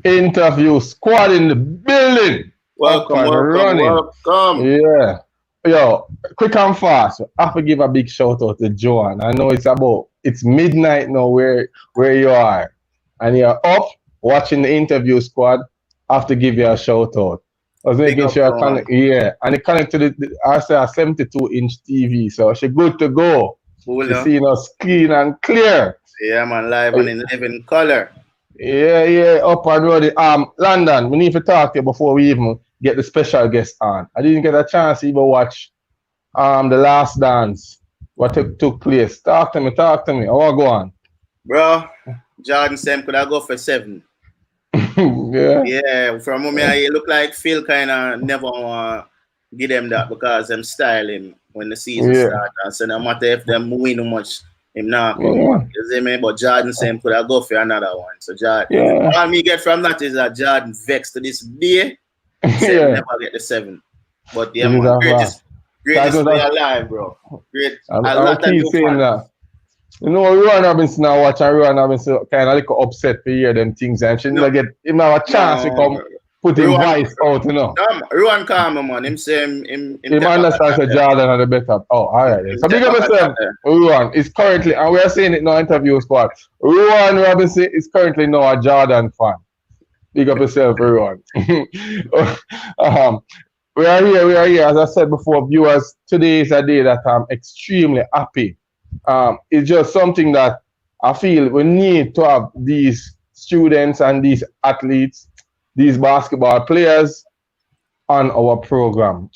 Interview squad in the building. Up Welcome, and welcome, running. welcome. Yeah. Yo, quick and fast. I have to give a big shout out to Joanne. I know it's midnight now where you are. And you're up watching the interview squad. I have to give you a shout out. I was Big making up, sure I John. connect, yeah, and it connect to I say a 72-inch TV, so she good to go. Cool, She's no? seeing us clean and clear. Yeah, man, live and in living color. Yeah, up and running. London, we need to talk to you before we even get the special guest on. I didn't get a chance to even watch the last dance. What took place. Talk to me. I want to go on. Bro, Jordan Sam could I go for 7? Yeah. Yeah, from me, I look like Phil kind of never want to give them that because I'm styling when the season Yeah. starts. And so no matter if them win much, him not come Yeah. back. You see me? But Jordan Sam could I go for another one. So Jordan, Yeah. all me get from that is that Jordan vexed to this day. Say Yeah. never get the 7. But yeah, It is man, a fact. greatest That way was alive, bro. Great. A I'll lot of keep new saying fans. that. You know, Rowan Robinson I watch and Rowan Robinson kind of like upset to hear them things and she not get him have a chance to come put his voice out, you know. Rowan calm, man. Him say him He understands the Jordan are the better. Oh, all right. Then. So big up yourself, Rowan is currently, and we are saying it in our interview squad. Rowan Robinson is currently now a Jordan fan. Big up yourself, Rowan. We are here. As I said before, viewers, today is a day that I'm extremely happy. It's just something that I feel we need to have these students and these athletes, these basketball players on our program.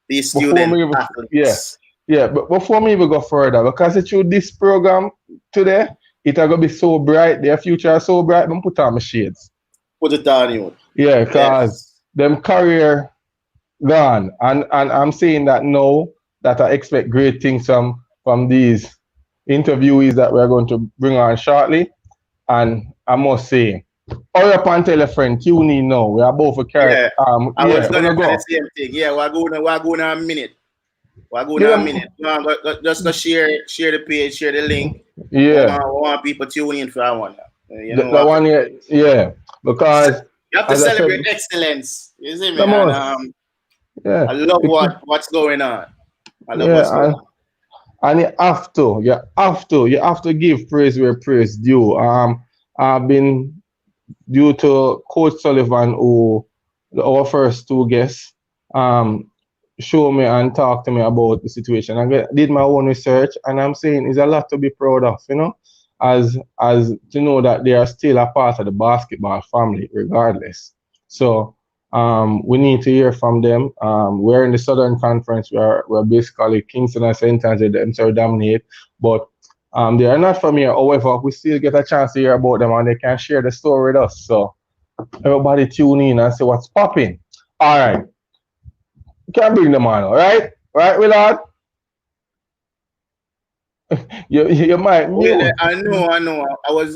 These student athletes. Yeah, but before me even go further, because it's through this program today, it's going to be so bright, their future is so bright, I'm put on my shades. Put it on you. Yeah, because them career gone. And I'm saying that now that I expect great things from these interviewees that we're going to bring on shortly. And I must say, hurry up and tell a friend, tune in now. We are both for carrot. I was going to do the same thing. Yeah, we're going to a minute. We're going to a minute. Just to share the page, share the link. Yeah. We want people tune in for that one. You know that one, yeah. Because you have to celebrate excellence. You see me? And, yeah. I love what's going on. I love what's going on. And you have to give praise where praise due. I've been due to Coach Sullivan, who our first 2 guests, show me and talk to me about the situation. I did my own research, and I'm saying it's a lot to be proud of, you know, as to know that they are still a part of the basketball family, regardless. So we need to hear from them. We're in the Southern Conference, where we're basically Kingston and St. Andrews, them so dominate, but they are not from here. However, we still get a chance to hear about them, and they can share the story with us. So everybody tune in and see what's popping. All right. You can bring them on, all right? Right, Willard? you might mute. I know.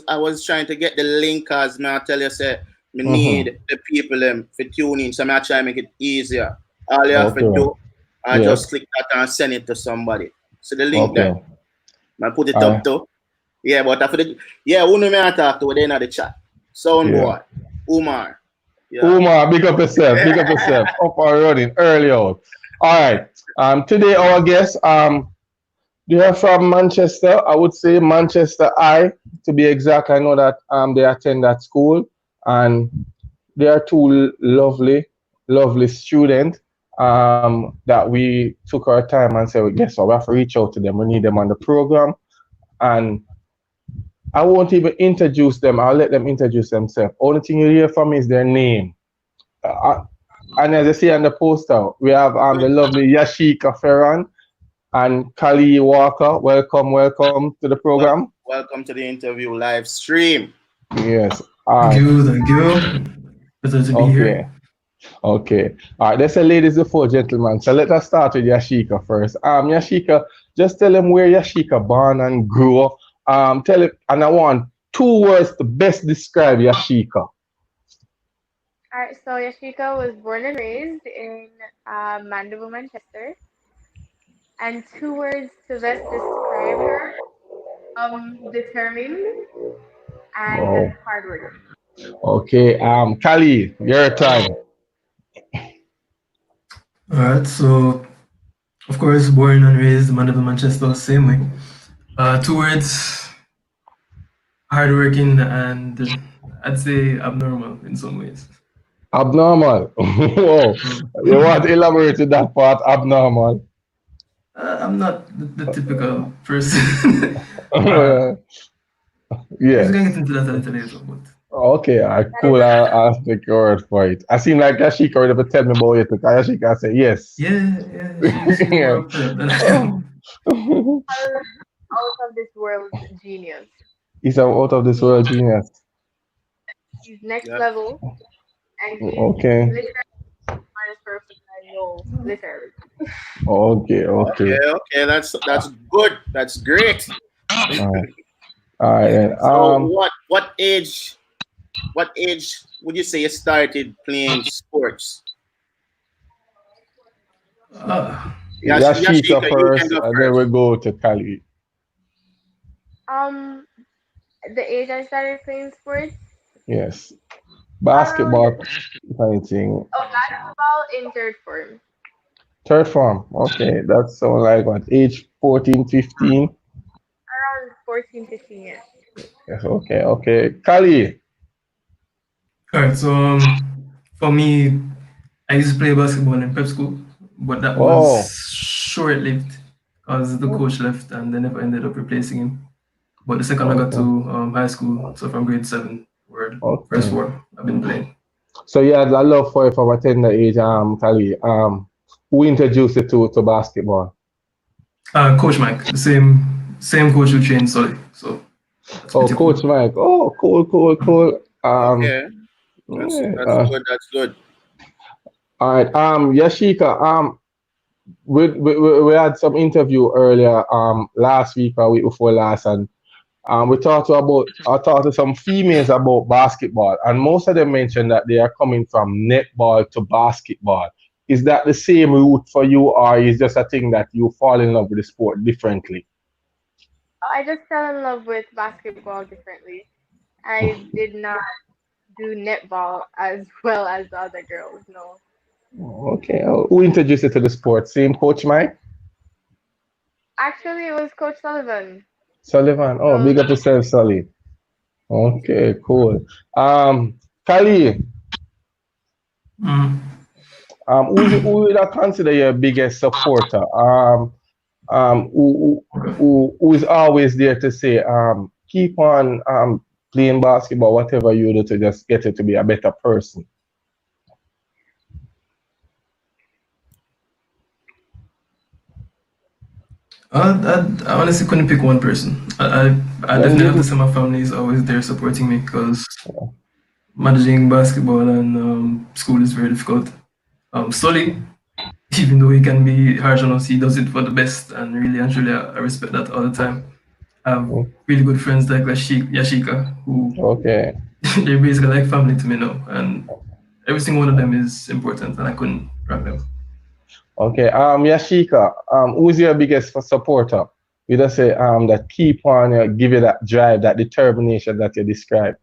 I was trying to get the link, as I tell you, say, we need the people to tune in, so I try to make it easier. All you have to do, I just click that and send it to somebody. So the link there. I put it up too. Yeah, but after who may I talk to? They're in the chat. Soundboard. Umar. Yeah. Umar, big up yourself. Up and running early out. All right. Today our guests, they're from Manchester. I would say Manchester I, to be exact. I know that they attend that school, and they are 2 lovely students that we took our time and said, guess what, we have to reach out to them. We need them on the program. And I won't even introduce them. I'll let them introduce themselves. Only thing you hear from me is their name. And as I see on the poster, we have the lovely Yashieka Fearon and Kahlil Walker. Welcome to the program. Welcome to the interview live stream. Yes. Thank you. Pleasure to be here. Okay. All right. Let's say ladies before gentlemen. So let us start with Yashieka first. Yashieka, just tell them where Yashieka born and grew up. Tell it, and I want 2 words to best describe Yashieka. All right, so Yashieka was born and raised in Mandeville, Manchester. And 2 words to best describe her: determined, and hard work. Okay. Kahlil, your time. Alright, so of course, born and raised Mandeville, Manchester, same way. Two words: hardworking and I'd say abnormal in some ways. Abnormal. Whoa. You want to elaborate with that part? Abnormal. I'm not the typical person. uh, we can Yes. get into that a little later, but Okay, That is cool. a I'll take your word for it. I seem like Yashieka would ever tell me about it because Yashieka say yes. yeah, she's more Yeah. up to that than I Oh. am. out of this world genius. He's an out of this He, world genius. he's next Yeah. level, and he's Okay. literally the smartest person I know, literally. Okay. Okay. Okay. That's good. That's great. All right. All right. Then. So what age would you say you started playing sports? Uh, Yashieka Yashieka, you can first, go and then first. we go to Cali. Um, the age I started playing sports, Yes. around Basketball, painting. basketball in third form, Third form. Okay. That's so like what? Age 14, 15. around 14, 15 years. Yes. Okay. Okay. Cali. Alright, so for me, I used to play basketball in prep school, but that was Oh. short-lived because the coach left and they never ended up replacing him. But the second I got to Okay. high school, so from grade 7 or first Okay. form, I've been playing. So you had a love for it from a tender age, Kali. Who introduced you to basketball? Coach Mike, the same coach who trained Sully, so that's Oh, pretty cool. Coach Mike. Oh, cool, cool, cool. Okay. That's Yeah, that's good. That's good. all right. Yashieka. We had some interview earlier, last week or week before last, and we I talked to some females about basketball, and most of them mentioned that they are coming from netball to basketball. Is that the same route for you, or is just a thing that you fall in love with the sport differently? I just fell in love with basketball differently. I did not do netball as well as the other girls. No, Okay. Who introduced you to the sport? Same coach Mike? actually, it was Coach Sullivan. Sullivan. Oh, So big up yourself, Sully. Okay, cool. Kali, Mm. who would I consider your biggest supporter? Okay. Who is always there to say, keep on playing basketball, whatever you do to just get it to be a better person. I honestly couldn't pick one person. I Then definitely have to you, say my family is always there supporting me because managing basketball and school is very difficult. Sully, even though he can be harsh on us, he does it for the best, and really and truly, I respect that all the time. I have really good friends like Yashieka, who okay, they're basically like family to me now, and every single one of them is important, and I couldn't rank them. okay. Yashika, who's your biggest supporter? You just say that keep on give you that drive, that determination that you described.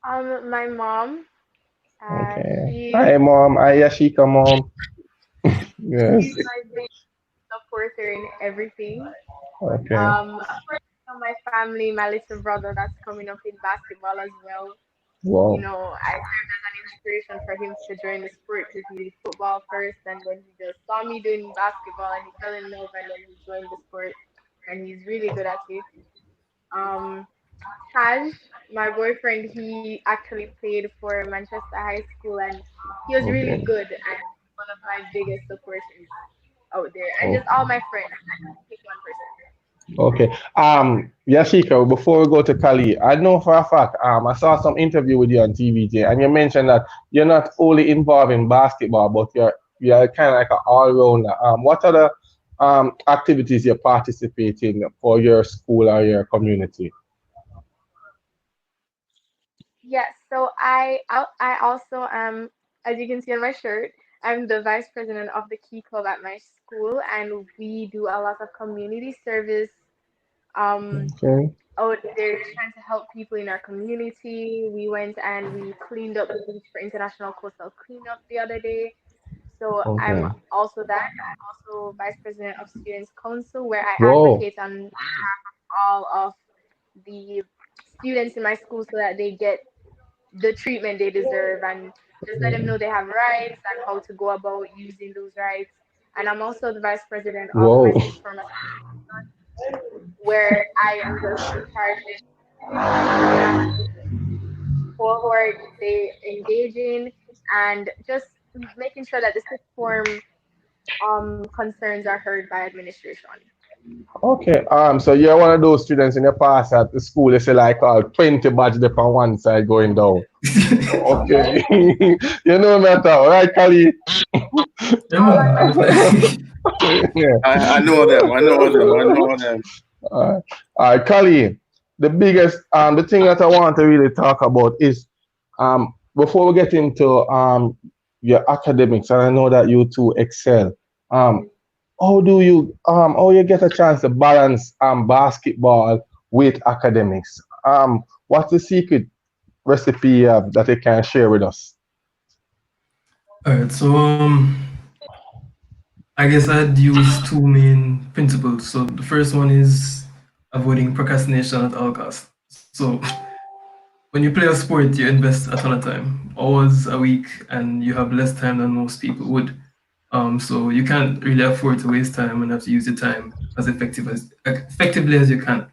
my mom, Okay. she Hi, mom. Hi, Yashika, mom. Yes. she's my big supporter in everything. Okay. Of course, my family, my little brother that's coming up in basketball as well. You Wow. know, I served as an inspiration for him to join the sport because he did football first, and then he just saw me doing basketball and he fell in love, and then he joined the sport, and he's really good at it. Um, Taj, my boyfriend, he actually played for Manchester High School, and he was really Okay. good and one of my biggest supporters out there, and just all Okay. my friends. I can't pick one person. Okay. Yashika, before we go to Kali, I know for a fact, I saw some interview with you on TVJ, and you mentioned that you're not only involved in basketball, but you're kind of like an all-rounder. What other activities you participate in for your school or your community? Yes, so I also am, as you can see on my shirt, I'm the vice president of the Key Club at my school, and we do a lot of community service. Um, Okay. out there trying to help people in our community. We went and we cleaned up the beach for International Coastal Cleanup the other day. So I'm Okay. also that. I'm also vice president of Students Council, where I Whoa. advocate on behalf of all of the students in my school so that they get the treatment they deserve and just let them know they have rights and how to go about using those rights. And I'm also the vice president of my Whoa. sixth form association, where I am just in charge of looking at cohort they engage in and just making sure that the sixth form concerns are heard by administration. Okay. So you're one of those students in the past at the school. They say like 20 badge there on one side going down. Okay. You know that, right, Kali? Yeah, man, definitely. Yeah. I know them. I know them. I know them. All right, Kali. The biggest, the thing that I want to really talk about is, before we get into your academics, and I know that you two excel. Um, how you get a chance to balance basketball with academics? What's the secret recipe you have that you can share with us? All right, so I guess I'd use two main principles. So the first one is avoiding procrastination at all costs. So when you play a sport, you invest a ton of time, hours a week, and you have less time than most people would. So you can't really afford to waste time and have to use your time as effectively as you can.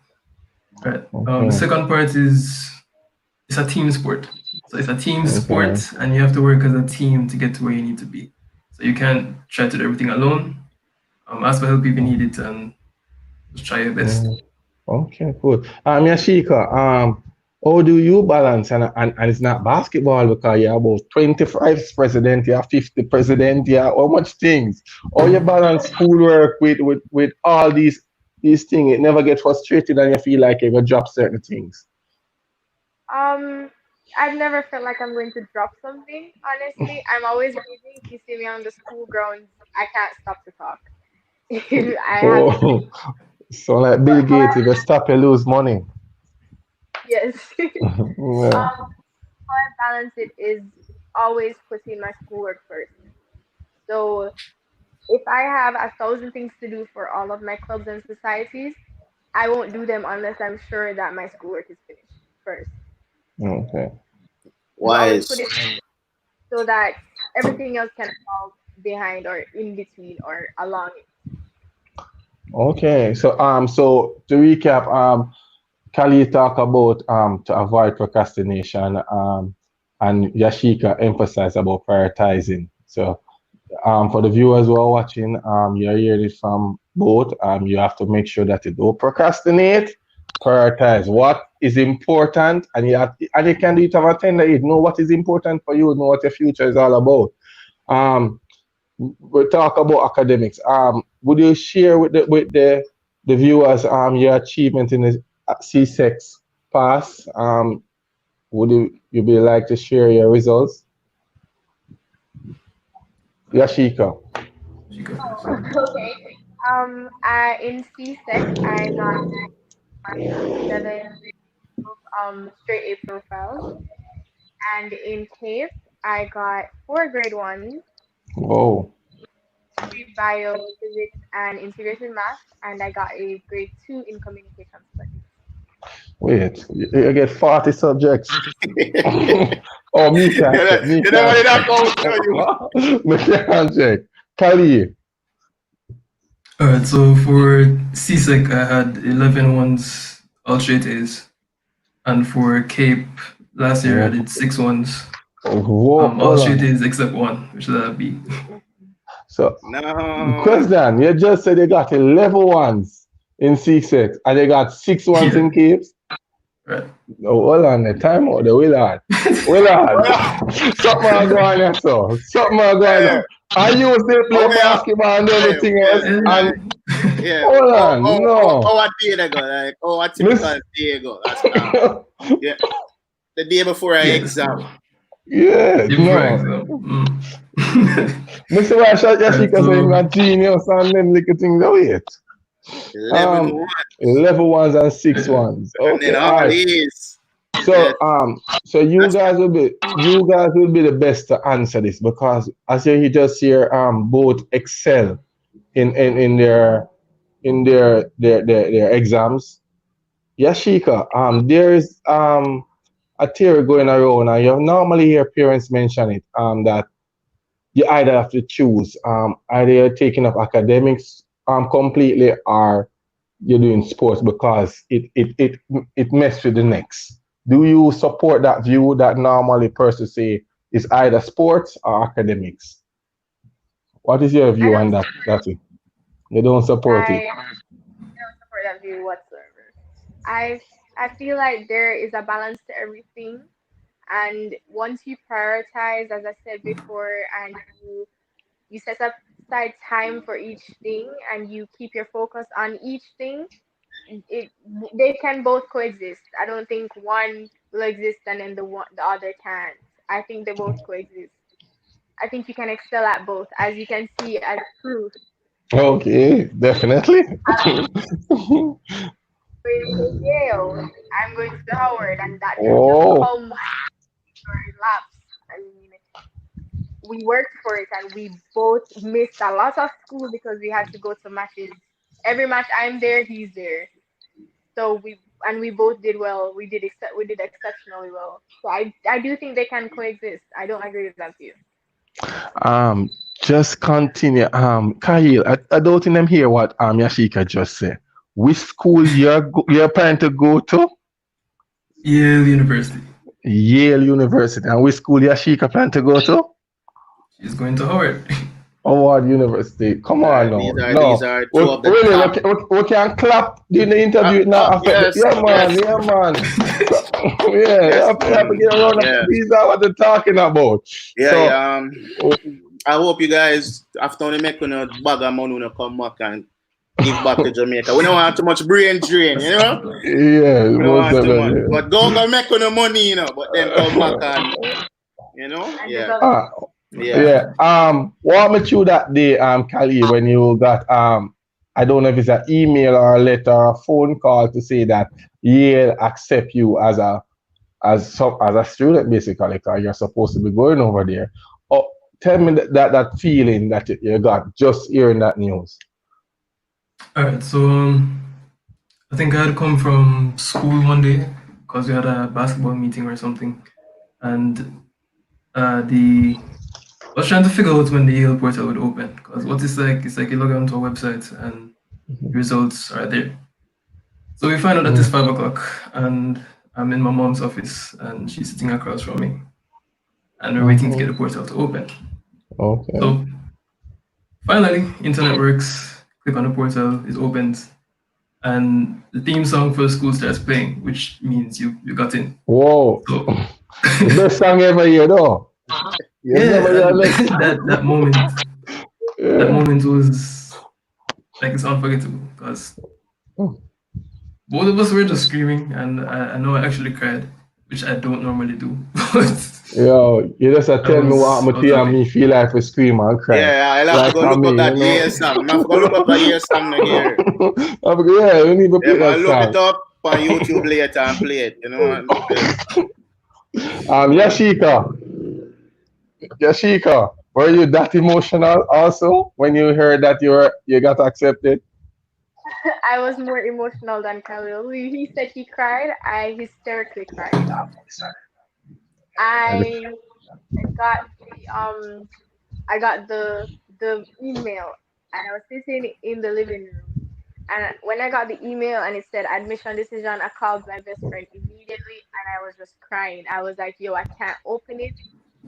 Right. The Okay. second part is it's a team sport. So it's a team sport, Okay. and you have to work as a team to get to where you need to be. So you can't try to do everything alone. Ask for help if you need it, and just try your best. Mm, okay, cool. Yashieka, how do you balance and it's not basketball because you're about 25 president, you're 50 president, you're how much things. How you balance schoolwork with all these things. It never get frustrated and you feel like you're gonna drop certain things. Um, I've never felt like I'm going to drop something. Honestly, I'm always reading. If you see me on the school grounds, I can't stop to talk. I have to Oh, speak. so like But Bill Gates, if you stop, you lose money. yes, Yeah. how I balance it is always putting my schoolwork first. So if I have 1,000 things to do for all of my clubs and societies, I won't do them unless I'm sure that my schoolwork is finished first. Okay. So always put Wise. it so that everything else can fall behind or in between or along it. Okay. So to recap, Kali talk about to avoid procrastination, and Yashieka emphasize about prioritizing. So for the viewers who are watching, you're hearing it from both. You have to make sure that you don't procrastinate. Prioritize what is important, and you can do it of a tender age. Know what is important for you. Know what your future is all about. Um, we talk about academics. Would you share with the viewers your achievement in the C6 pass? Would you be like to share your results? Yashieka. You go Oh, first. okay. In CSEC, I got 7 straight A profiles, and in CAPE, I got 4 grade 1s, Whoa. 3 bio, physics, and integrated math, and I got a grade 2 in communication studies. Wait, you get 40 subjects. Oh, me can't check. Me You know what can't it check. about you. Me can't check. Kali. All right, so for CSEC, I had 11 ones, all straight A's. And for CAPE, last year I Whoa, did 6 ones, whoa, all hold straight on. A's except one, which is a B. So, No. question, you just said they got 11 ones in C6 and they got 6 ones Yeah, in Caves? right. Oh, hold on, the time out the Willard. Willard, something are going on, so. Something are going Yeah. on. I used to play Oh yeah. basketball and Yeah. everything Yeah. else, and Yeah. hold on, no. What day they go? Like, what typical Miss, day go? That's yeah. The day before our Yeah, exam. yeah, day before no. exam. Mr. Rasha Right, Yashika say so I'm a genius and them little things. Oh, wait. 11 ones. 11 ones and 6 ones. And Okay, then all all right. these. So so you guys will be the best to answer this because as you just hear both excel in their exams. Yashieka, there is a theory going around and you normally hear parents mention it that you either have to choose either you're taking up academics completely or you're doing sports because it messes with the next. Do you support that view that normally persons say is either sports or academics? What is your I view on don't that? That's it. You don't support it. I don't support that view whatsoever. I I feel like there is a balance to everything, and once you prioritize, as I said before, and you set aside time for each thing, and you keep your focus on each thing, it they can both coexist. I don't think one will exist and then the other can't. I think they both coexist. I think you can excel at both, as you can see as proof. Okay, definitely. Going to Yale, I'm going to Howard, and that didn't just Oh, come or lapse. I mean, we worked for it, and we both missed a lot of school because we had to go to matches. Every match I'm there, he's there. So we both did well. We did exceptionally well. So I do think they can coexist. I don't agree with that view. um, just continue. Kahlil, I don't think I'm hear what Yashieka just said. Which school you're planning to go to? Yale University. Yale University. And which school Yashieka plan to go to? She's going to Howard. Howard University. Come on now. These No. are two of the Really, top. we can clap during the interview now. Yes, Yeah, man. yes. Yeah, man. Yeah, you have to get around. Yeah. These are what they're talking about. Yeah, So, yeah. I hope you guys, after we make a bag of money, come back and give back to Jamaica. We don't want too much brain drain, you know? yeah, We don't most want too much. definitely. But go make no money, you know, but then come back and, you know? And Yeah. develop. Yeah. Walk me through that day, Kahlil, when you got I don't know if it's an email or a letter or a phone call to say that Yale accept you as a student basically, because you're supposed to be going over there. Oh, tell me that feeling that you got just hearing that news. All right, so I think I had come from school one day because we had a basketball meeting or something, and I was trying to figure out when the Yale portal would open because what it's like you log onto a website and results are there. So we find out that it's 5 o'clock, and I'm in my mom's office, and she's sitting across from me, and we're waiting to get the portal to open. Okay. So finally, internet works. Click on the portal, it opens, and the theme song for the school starts playing, which means you got in. Whoa. So, The best song ever here, though. yeah, that moment, that moment was like it's unforgettable because both of us were just screaming, and I know I actually cried, which I don't normally do. Yo, you just tell me what I'm to and me feel like we scream and cry. Yeah, I'll have to go look up that Yale song. I'm going to look up that Yale song here. Yeah, we need to play that look song. it up on YouTube later and play it, you know. Yashieka, were you that emotional also when you heard that you got accepted? I was more emotional than Kahlil. He said he cried. I hysterically cried. I got I got the email, and I was sitting in the living room. And when I got the email and it said admission decision, I called my best friend immediately, and I was just crying. I was like, "Yo, I can't open it.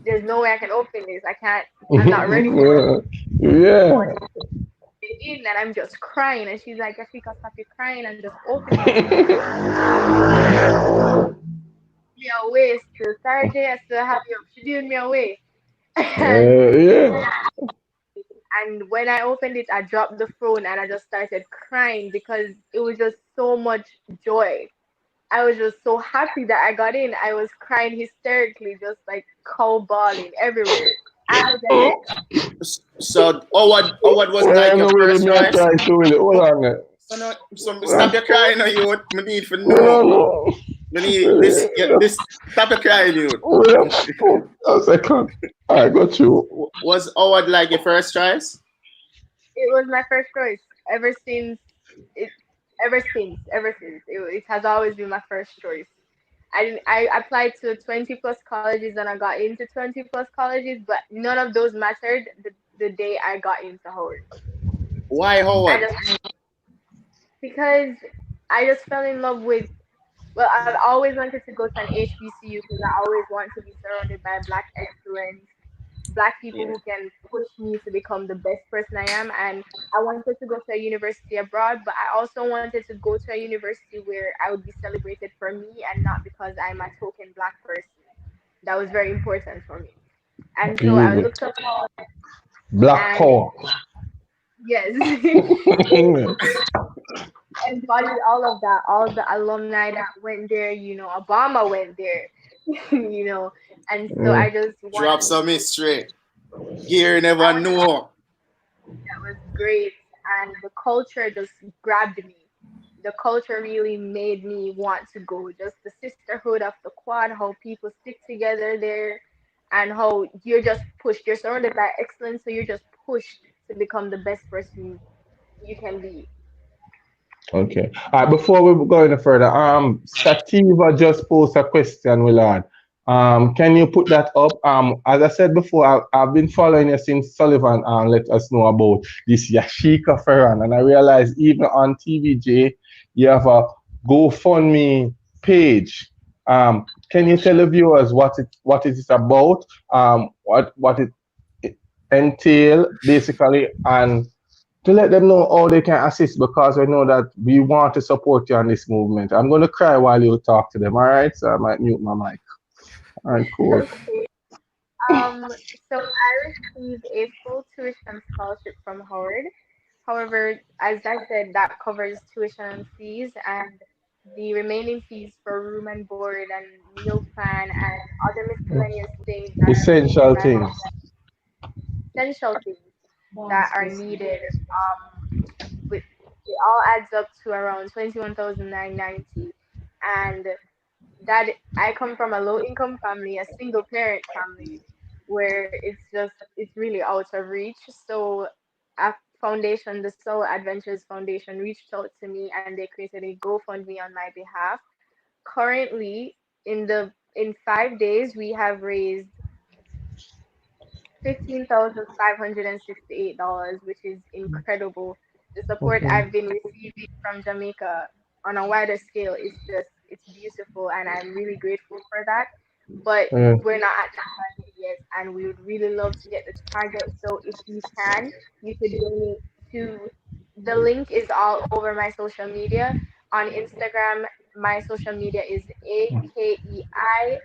There's no way I can open this. I can't. I'm not ready for it." Yeah. In and I'm just crying, and she's like, "Yashieka, stop your crying and just open it." Me away still Thursday. I still have you. She doing me away. Yeah. And when I opened it, I dropped the phone and I just started crying because it was just so much joy. I was just so happy that I got in. I was crying hysterically, just like cow bawling everywhere. So, what was like your first choice? Hold on. No, stop your crying, no, you. I need for no. I need this. This. Stop your crying, you. A second. I got you. Was Howard like your first choice? It was my first choice ever since. It ever since it has always been my first choice. I applied to 20 plus colleges and I got into 20 plus colleges, but none of those mattered the day I got into Howard. Why Howard? Because I just fell in love with. Well, I've always wanted to go to an HBCU because I always want to be surrounded by Black excellence, Black people who can push me to become the best person I am. And I wanted to go to a university abroad, but I also wanted to go to a university where I would be celebrated for me and not because I'm a token Black person. That was very important for me. And so I looked up Black Power. Yes. Embodied all of that, all the alumni that went there, Obama went there, and so I just drop some history. You never know. That was great, and the culture just grabbed me. The culture really made me want to go. Just the sisterhood of the quad, how people stick together there, and how you're just pushed. You're surrounded by excellence, so you're just pushed to become the best person you can be. Okay. Before we go any further, Sativa just posed a question, Willard. Can you put that up? As I said before, I've been following you since Sullivan let us know about this Yashieka Fearon, and I realized even on TVJ you have a GoFundMe page. Can you tell the viewers what it is about? What it entail basically, and to let them know how they can assist, because I know that we want to support you on this movement. I'm going to cry while you talk to them, all right? So I might mute my mic. All right, cool. Okay. So I received a full tuition scholarship from Howard. However, as I said, that covers tuition and fees, and the remaining fees for room and board and meal plan and other miscellaneous things that are needed Essential by things. essential things that are needed. With it all adds up to around 21,990, and that I come from a low income family, a single parent family, where it's really out of reach. So a foundation, the Soul Adventures Foundation, reached out to me and they created a GoFundMe on my behalf. Currently, in 5 days, we have raised $15,568, which is incredible. The support I've been receiving from Jamaica on a wider scale is it's beautiful, and I'm really grateful for that. But we're not at the target yet, and we would really love to get the target. So if you can, you could donate to. The link is all over my social media. On Instagram, my social media is AKEISHAY.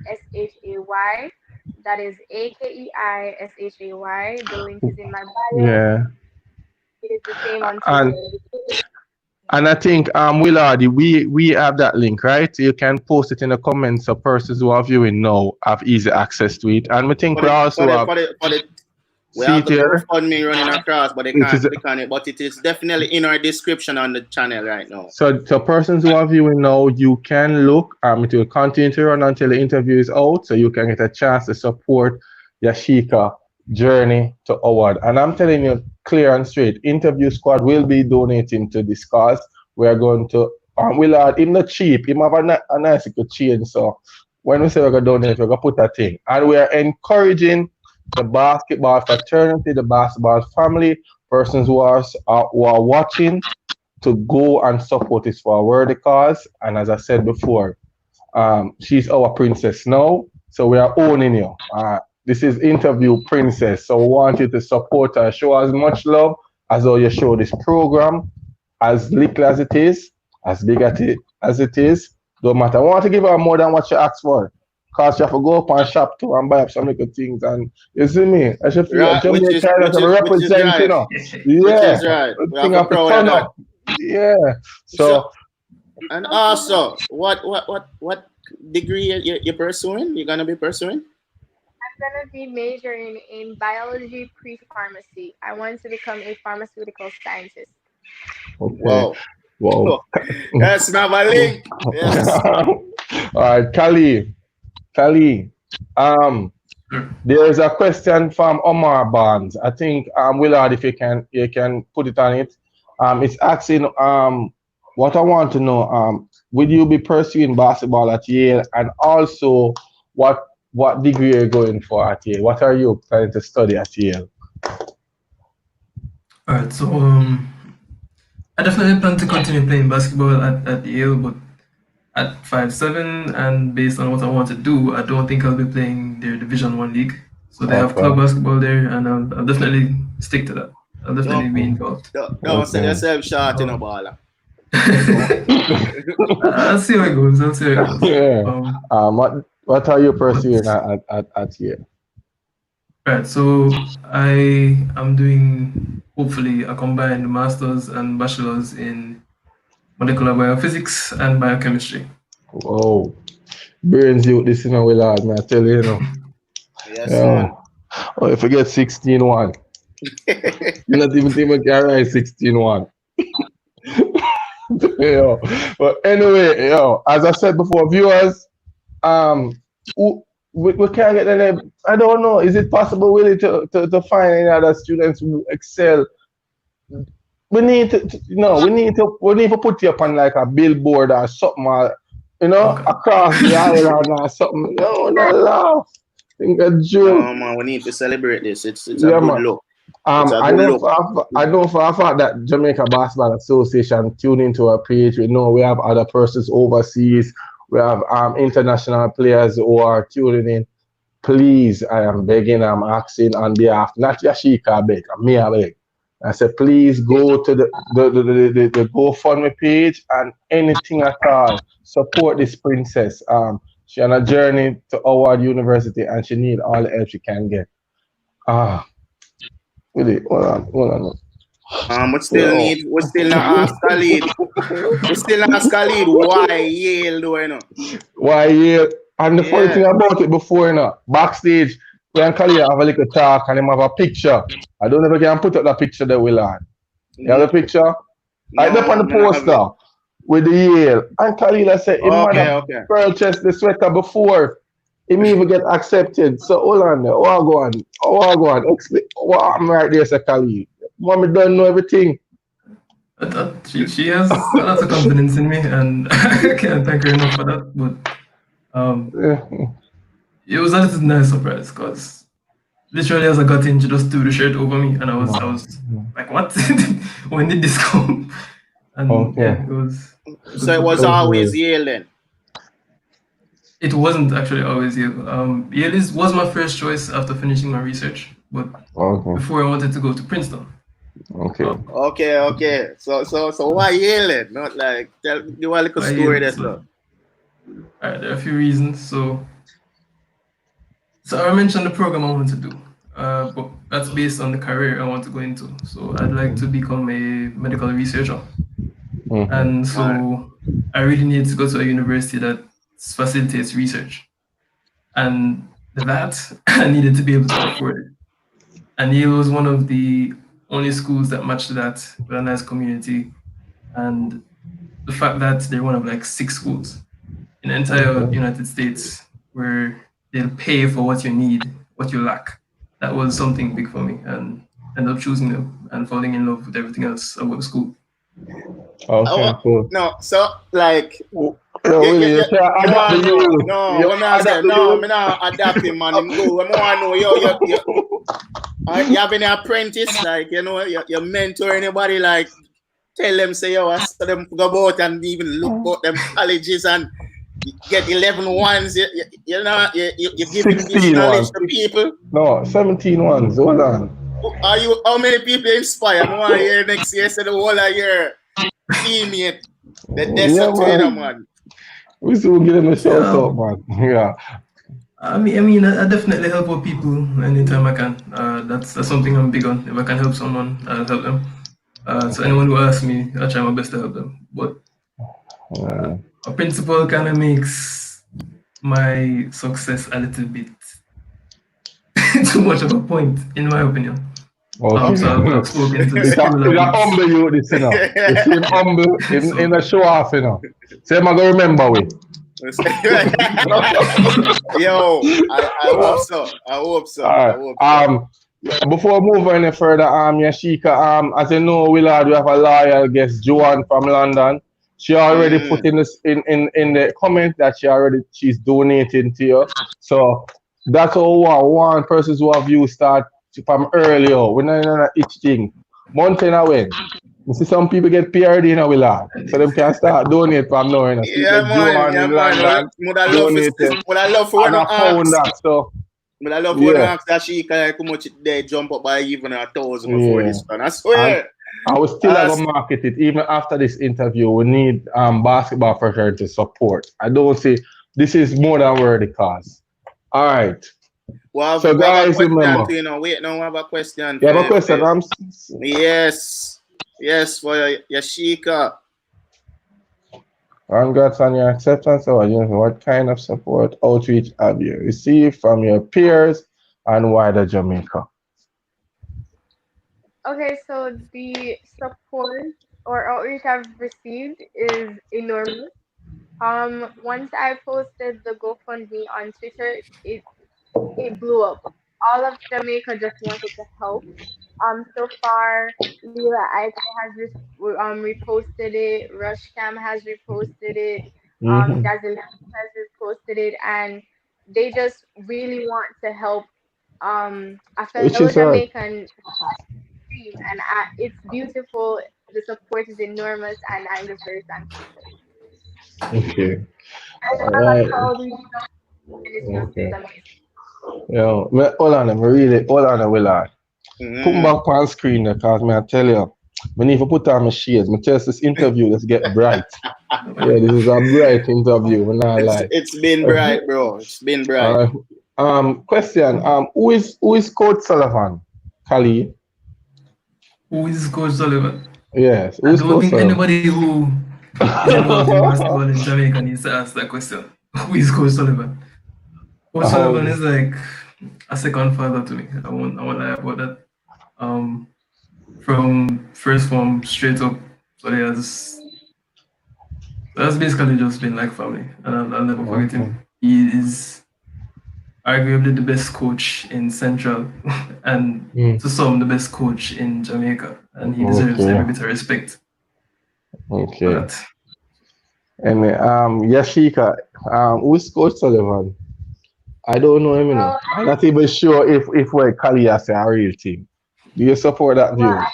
That is AKEISHAY. The link is in my bio. Yeah. It is the same on And Twitter. I think Willard, we have that link, right? You can post it in the comments so persons who are viewing now have easy access to it. And we think we also have we have the here, GoFundMe running across, but they which can't is click on it. But it is definitely in our description on the channel right now. so persons who are viewing now, you can look. It will continue to run until the interview is out, so you can get a chance to support Yashieka journey to Howard. And I'm telling you clear and straight, interview squad will be donating to this cause. We are going to Willard, him not cheap, him have a nice little change. So when we say we're gonna donate, we're gonna put that thing. And we are encouraging the basketball fraternity, the basketball family, persons who are watching, to go and support this for a worthy cause. And as I said before, she's our princess now, so we are owning you. This is interview princess, so we want you to support her, show as much love as how you show this program, as little as it is, as big as it is. Don't matter. I want to give her more than what she asked for. Because she have to go up and shop too and buy up some little things. And you see me, I should feel right, Jamaica which is right. you know. Yeah. Which is right. We Thing have to have to turn up. Yeah. So and also, what degree you're pursuing? You're gonna be pursuing? I'm gonna be majoring in biology pre-pharmacy. I want to become a pharmaceutical scientist. okay. Wow. Wow. Yes, we have a link. Yes. All right, Kahlil. There's a question from Omar Barnes. I think Willard, if you can put it on it. It's asking what I want to know. Will you be pursuing basketball at Yale, and also what degree you're going for at Yale? What are you planning to study at Yale? All right, so I definitely plan to continue playing basketball at Yale, but at 5'7", and based on what I want to do, I don't think I'll be playing their Division One league. So they have club basketball there, and I'll definitely stick to that. I'll definitely be involved. Don't sell yourself short in a baller. I'll see how it goes. Yeah. What are you pursuing at Yale? Right, so I am doing hopefully a combined master's and bachelor's in molecular biophysics and biochemistry. Oh, brains you this in a way, lad, man. I tell you, Yes, man. Oh, if you get 16-1, you're not even think you can write 16-1. But anyway, as I said before, viewers, we can't get any. I don't know. Is it possible really to find any other students who excel? We need to put you up on like a billboard or something, across the island or something. No, laugh. Think a joke. No, man, we need to celebrate this. It's a good look. I know for a fact that Jamaica Basketball Association tune into our page. We know we have other persons overseas. We have international players who are tuning in. Please, I am begging, I'm asking on behalf, not Yashieka beg, me I beg. I said, please go to the GoFundMe page and anything at all. Support this princess. She's on a journey to Howard University and she needs all the help she can get. Really, hold on. We still not ask Kahlil. We still not ask Kahlil why Yale do, Why Yale? And the funny thing about it before, backstage, when Kahlil have a little talk and him have a picture. I don't know if I can put up that picture there, Willard. You have the picture? I up on the poster with the Yale. And Kahlil said, he pearl chest the sweater before him even get accepted. So hold on there. Go on. Explain what I'm right there, say Kahlil. Mommy don't know everything. She has a lot of confidence in me, and I can't thank her enough for that. But it was a little nice surprise because literally as I got in, she just threw the shirt over me, and I was like, "What? When did this come?" And it was. So it was always Yale then. It wasn't actually always Yale. Yale was my first choice after finishing my research, but before I wanted to go to Princeton. Okay. So why Yale then? Not like give a little story there. So. Alright, there are a few reasons. So I mentioned the program I want to do, but that's based on the career I want to go into. So I'd like to become a medical researcher, and so I really need to go to a university that facilitates research, and that I needed to be able to afford it. And Yale was one of the only schools that matched that with a nice community, and the fact that they're one of like 6 schools in the entire United States where they'll pay for what you need, what you lack. That was something big for me, and ended up choosing them and falling in love with everything else about the school. Okay, cool. No, so like. No, me not adapting, man. I'm go. I know you have any apprentice, like you mentor anybody, like tell them say I saw them go out and even look at them colleges and get 11 ones. You giving this knowledge to people. No, 17 ones. Hold on. How many people inspire? I want to hear next year. So the whole of your teammate. The man. We still give them a shout out, man. Yeah. I mean, I definitely help out people anytime I can. That's something I'm big on. If I can help someone, I'll help them. So anyone who asks me, I try my best to help them. But a principal kind of makes my success a little bit too much of a point, in my opinion. Okay. So I've spoken to It's a several of these. humble you, this, you know. You seem humble in a show off, you know. Say, I'm going to remember we. Yo, I hope so. I hope so. All I right. hope so. Before we move any further, Yashieka, as you know, Willard, we have a loyal guest, Joanne from London. She already put in this in the comment that she's donating to you. So that's all one persons who have you start from earlier. We're not in each thing. Mountain away. You see some people get PRD in a Willard. So them can start donate from now. You know. So you Yeah, get man. Joanne Yeah, in man. London Would I love donating. would I love for one And of I found ask. that. So But I love when yeah. ask that she can how much they jump up by even 1,000 before Yeah. this one. I swear. I will still have to market it. Even after this interview, we need basketball fraternity to support. I don't say this is more than worthy cause. All right. Well, So we have a guys, question remember. to, you know. Wait, no, we have a question. You have a question, Yes. Yes, for Yashieka. Congrats on your acceptance. What kind of support outreach have you received from your peers and wider Jamaica? Okay, so the support or outreach I've received is enormous. Once I posted the GoFundMe on Twitter, it blew up. All of Jamaica just wanted to help. So far, Leela Ike has reposted it. Rushcam has reposted it. Mm-hmm. Dazzle has reposted it, and they just really want to help a Which fellow is right. Jamaican dream, and it's beautiful. The support is enormous, and I'm just very thankful for it. Okay. And All I'm a right. proud leader, and it's Okay. amazing. Hold on, Willard. Put me back on screen because I tell you, I need to put on my shades. I tell this interview, let's get bright. Yeah, this is a bright interview. We're not like. It's been bright, bro. It's been bright. Question. Who is Coach Sullivan? Kahlil? Who is Coach Sullivan? Yes. I Who's don't Coach think Sullivan? anybody who is involved in basketball in Jamaica needs to ask that question. Who is Coach Sullivan? Coach Sullivan is like a second father to me. I won't lie about that. From first form straight up, so that's basically just been like family, and I'll never forget him. He is arguably the best coach in Central, and to some, the best coach in Jamaica, and he deserves every bit of respect. Okay. And Yashieka, who's Coach Sullivan? I don't know him, you know. I'm not even sure if we're Kahlil as a real team. Do you support that view? Well, I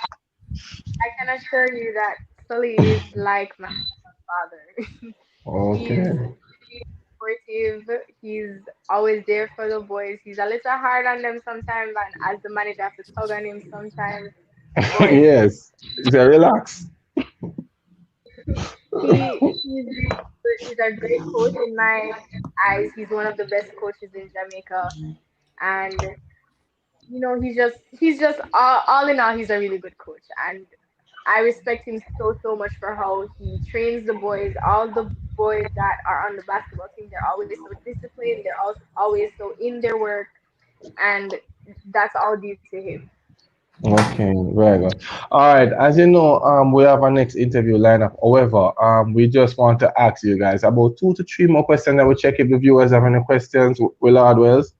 can assure you that Sully is like my father. Okay. He's supportive. He's always there for the boys. He's a little hard on them sometimes, and as the manager, I have to tug on him sometimes. But Yes. Relax. He's a great coach in my eyes. He's one of the best coaches in Jamaica, and he's just all in all, he's a really good coach, and I respect him so much for how he trains the boys. All the boys that are on the basketball team, they're always so disciplined. They're always so in their work, and that's all due to him. Okay, very good. All right, as you know, we have our next interview lineup. However, we just want to ask you guys about 2 to 3 more questions. I will check if the viewers have any questions. Willard Wells.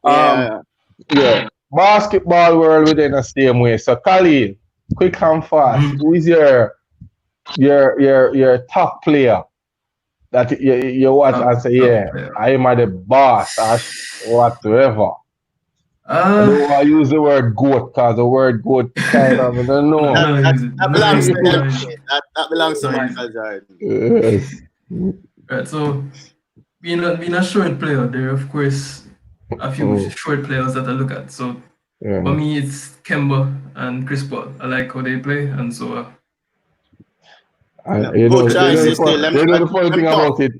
Yeah. Basketball world within the same way. So, Kahlil, quick and fast. Who is your top player that you watch and say, yeah, I am the boss or whatever? I don't want to use the word goat because the word goat kind of, I don't know. That belongs to Michael Jordan. Yes. Right, so being a short player, there are of course a few short players that I look at. So for me, it's Kemba and Chris Paul. I like how they play, and so. You know the funny thing about it.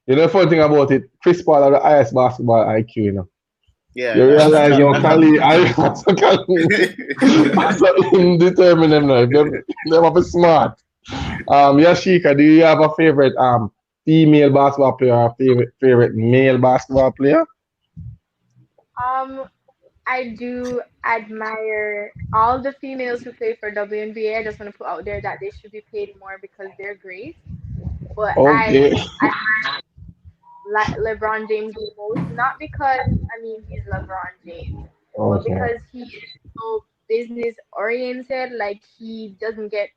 You know the funny thing about it. Chris Paul has the highest basketball IQ. You know. Yeah. You realize your Kahlil, I'm so indeterminate them now. They have to be smart. Yashieka, do you have a favorite female basketball player or favorite male basketball player? I do admire all the females who play for WNBA. I just want to put out there that they should be paid more because they're great. But Okay. I LeBron James the most, not because I mean he's LeBron James, but Okay. because he is so business oriented. Like he doesn't get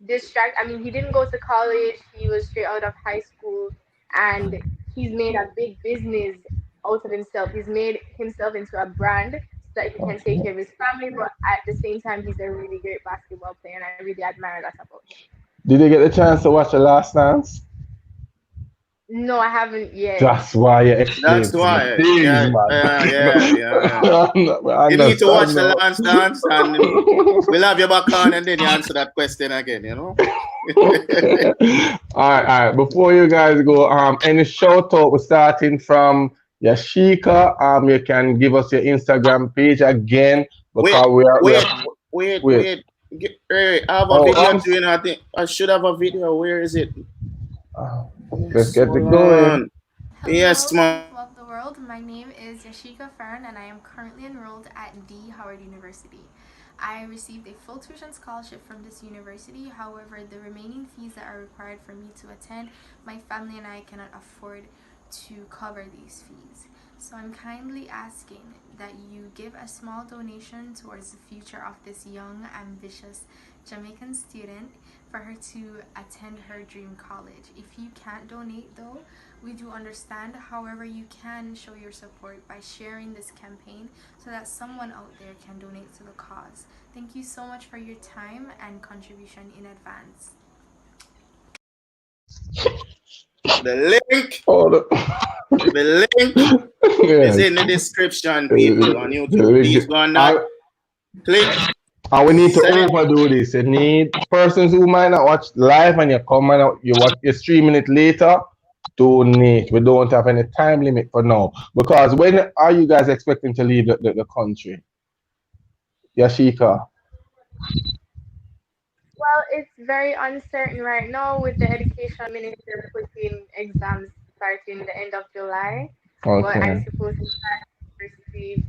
distracted. I mean, he didn't go to college. He was straight out of high school, and he's made a big business out of himself. He's made himself into a brand so that he can take care of his family. But at the same time, he's a really great basketball player, and I really admire that about him. Did you get the chance to watch the last dance? No, I haven't yet. That's why you explain That's to me why. things, Yeah, man. yeah. I You need to watch understand the now. Lance dance, and we'll have you back on, and then you answer that question again. Okay. All right. Before you guys go, any shout out? We're starting from Yashieka. You can give us your Instagram page again Wait, because we wait, are wait, wait. wait. Hey, I have a Oh, video too, and I think I should have a video. Where is it? let's Yes, get it hold going. on. Yes, Hello, man. people of the world. My name is Yashieka Fearon, and I am currently enrolled at D. Howard University. I received a full tuition scholarship from this university. However, the remaining fees that are required for me to attend, my family and I cannot afford to cover these fees. So I'm kindly asking that you give a small donation towards the future of this young, ambitious Jamaican student for her to attend her dream college. If you can't donate though, we do understand. However, you can show your support by sharing this campaign so that someone out there can donate to the cause. Thank you so much for your time and contribution in advance. The link, Oh, the link is yes. in the description, people on YouTube. Please The- go on that. I, Click, and we need to send it. overdo this. You need persons who might not watch live and you come and you're streaming it later. Donate. We don't have any time limit for now. Because when are you guys expecting to leave the country? Yashieka. Well, it's very uncertain right now with the education minister putting exams starting the end of July. But I'm Okay. supposed to start first week,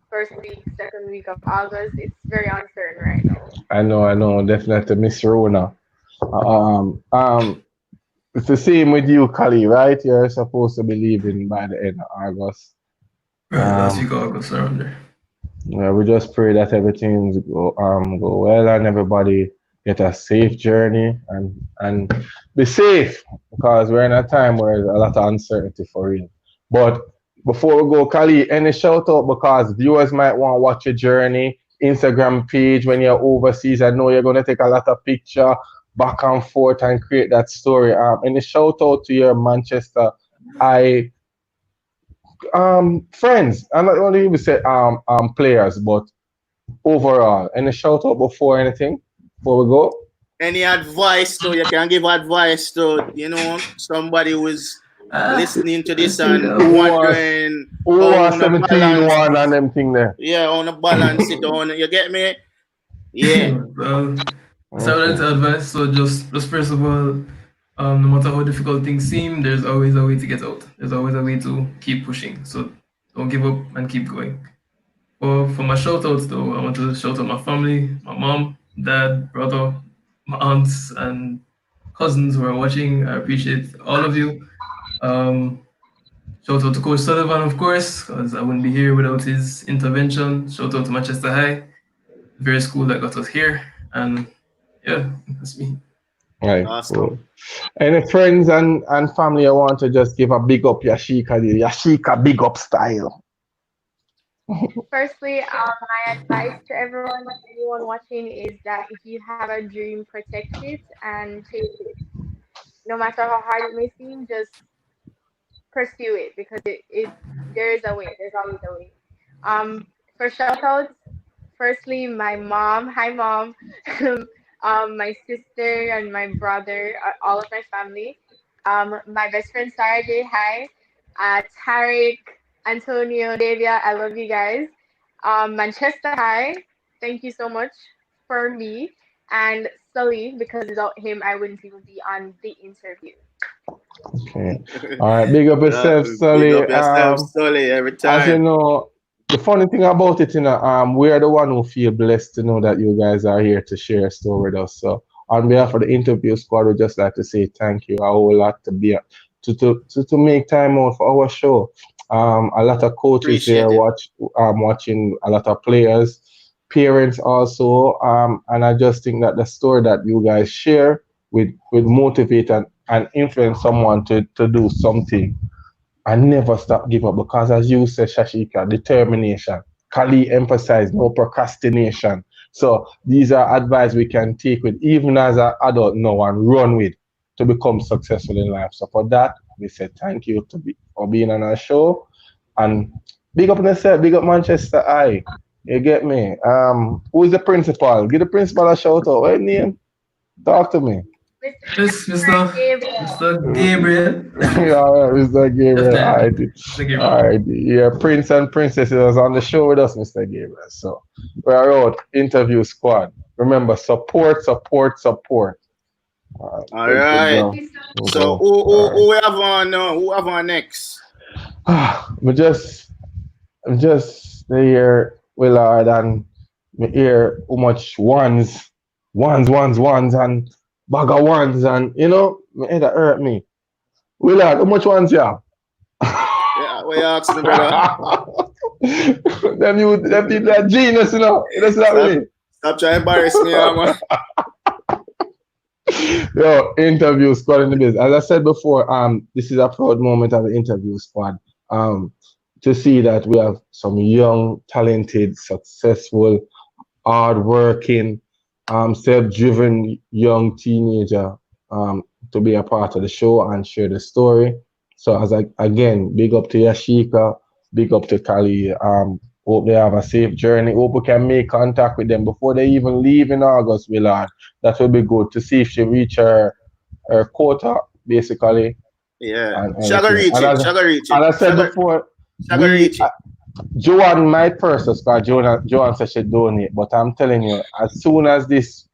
first week, second week of August. It's very uncertain right now. I know, definitely Miss Rona. Um, it's the same with you, Kali, right? You're supposed to be leaving by the end of August. Right, last week Um, of August around there. yeah, we just pray that everything go well and everybody get a safe journey and be safe because we're in a time where there's a lot of uncertainty for real. But before we go, Kali, any shout out because viewers might want to watch your journey, Instagram page when you're overseas. I know you're gonna take a lot of picture back and forth and create that story. Any shout out to your Manchester I friends. I'm not only even say players, but overall. Any shout out before anything? Before we go? Any advice to you can give advice to somebody who is listening to I this think and Who was wondering who how was on a 17 balance, one and them thing there? yeah, on a balance it on. You get me? Yeah. well, so that's Okay. advice. So just first of all, no matter how difficult things seem, there's always a way to get out. There's always a way to keep pushing. So don't give up and keep going. For my shout outs though, I want to shout out my family, my mom, dad, brother, my aunts and cousins who are watching. I appreciate all of you. Um, Shout out to Coach Sullivan, of course, because I wouldn't be here without his intervention. Shout out to Manchester High, the very school that got us here. And yeah, that's me. Right, cool. Awesome. Any friends and family I want to just give a big up Yashieka, the Yashieka big up style. Firstly, my advice to anyone watching, is that if you have a dream, protect it and chase it. No matter how hard it may seem, just pursue it because it there is a way. There's always a way. For shout outs, firstly, my mom. Hi, mom. My sister and my brother, all of my family. My best friend Sarah J. Hi. Tarek, Antonio, Davia. I love you guys. Manchester High. Thank you so much for me. And Sully, because without him, I wouldn't even be on the interview. Okay. All right, big up yourself, Big Sully. up yourself, Sully, every As you time. know, the funny thing about it, we're the one who feel blessed to know that you guys are here to share a story with us. So on behalf of the interview squad, we just like to say thank you a whole lot to make time out for our show. A lot of coaches Appreciate here it. watching a lot of players, parents also. And I just think that the story that you guys share would motivate and influence someone to do something and never stop give up because as you said, Yashieka, determination. Kahlil emphasized no procrastination. So these are advice we can take with even as an adult now and run with to become successful in life. So for that, we say thank you for being on our show. And big up yourself, big up Manchester Eye. You get me? Who's the principal? Give the principal a shout out. What name? Talk to me. Yes, Gabriel. Mr. Gabriel. Yeah, Mr. Gabriel. All right. Definitely. Mr. Gabriel. All right. Yeah, Prince and Princess was on the show with us, Mr. Gabriel. So we're out. Interview squad. Remember, support, support, support. All right. So who we have on now? Who have on next? I'm just here, Willard, and me hear how much ones, and bag of ones, and my head hurt me. Willard, how much ones you have? Yeah, what you ask me, brother? them people are genius, That's not really. Stop trying to embarrass me, man. Yo, interview squad in the business. As I said before, this is a proud moment of the interview squad. To see that we have some young, talented, successful, hardworking, self-driven young teenager to be a part of the show and share the story. So again, big up to Yashieka, big up to Kahlil. Hope they have a safe journey. Hope we can make contact with them before they even leave in August, Willard. That will be good to see if she reach her quota, basically. Yeah. Shagga reach it. And I said before, Joanne might purse us because Joanne said she donate. But I'm telling you, as soon as this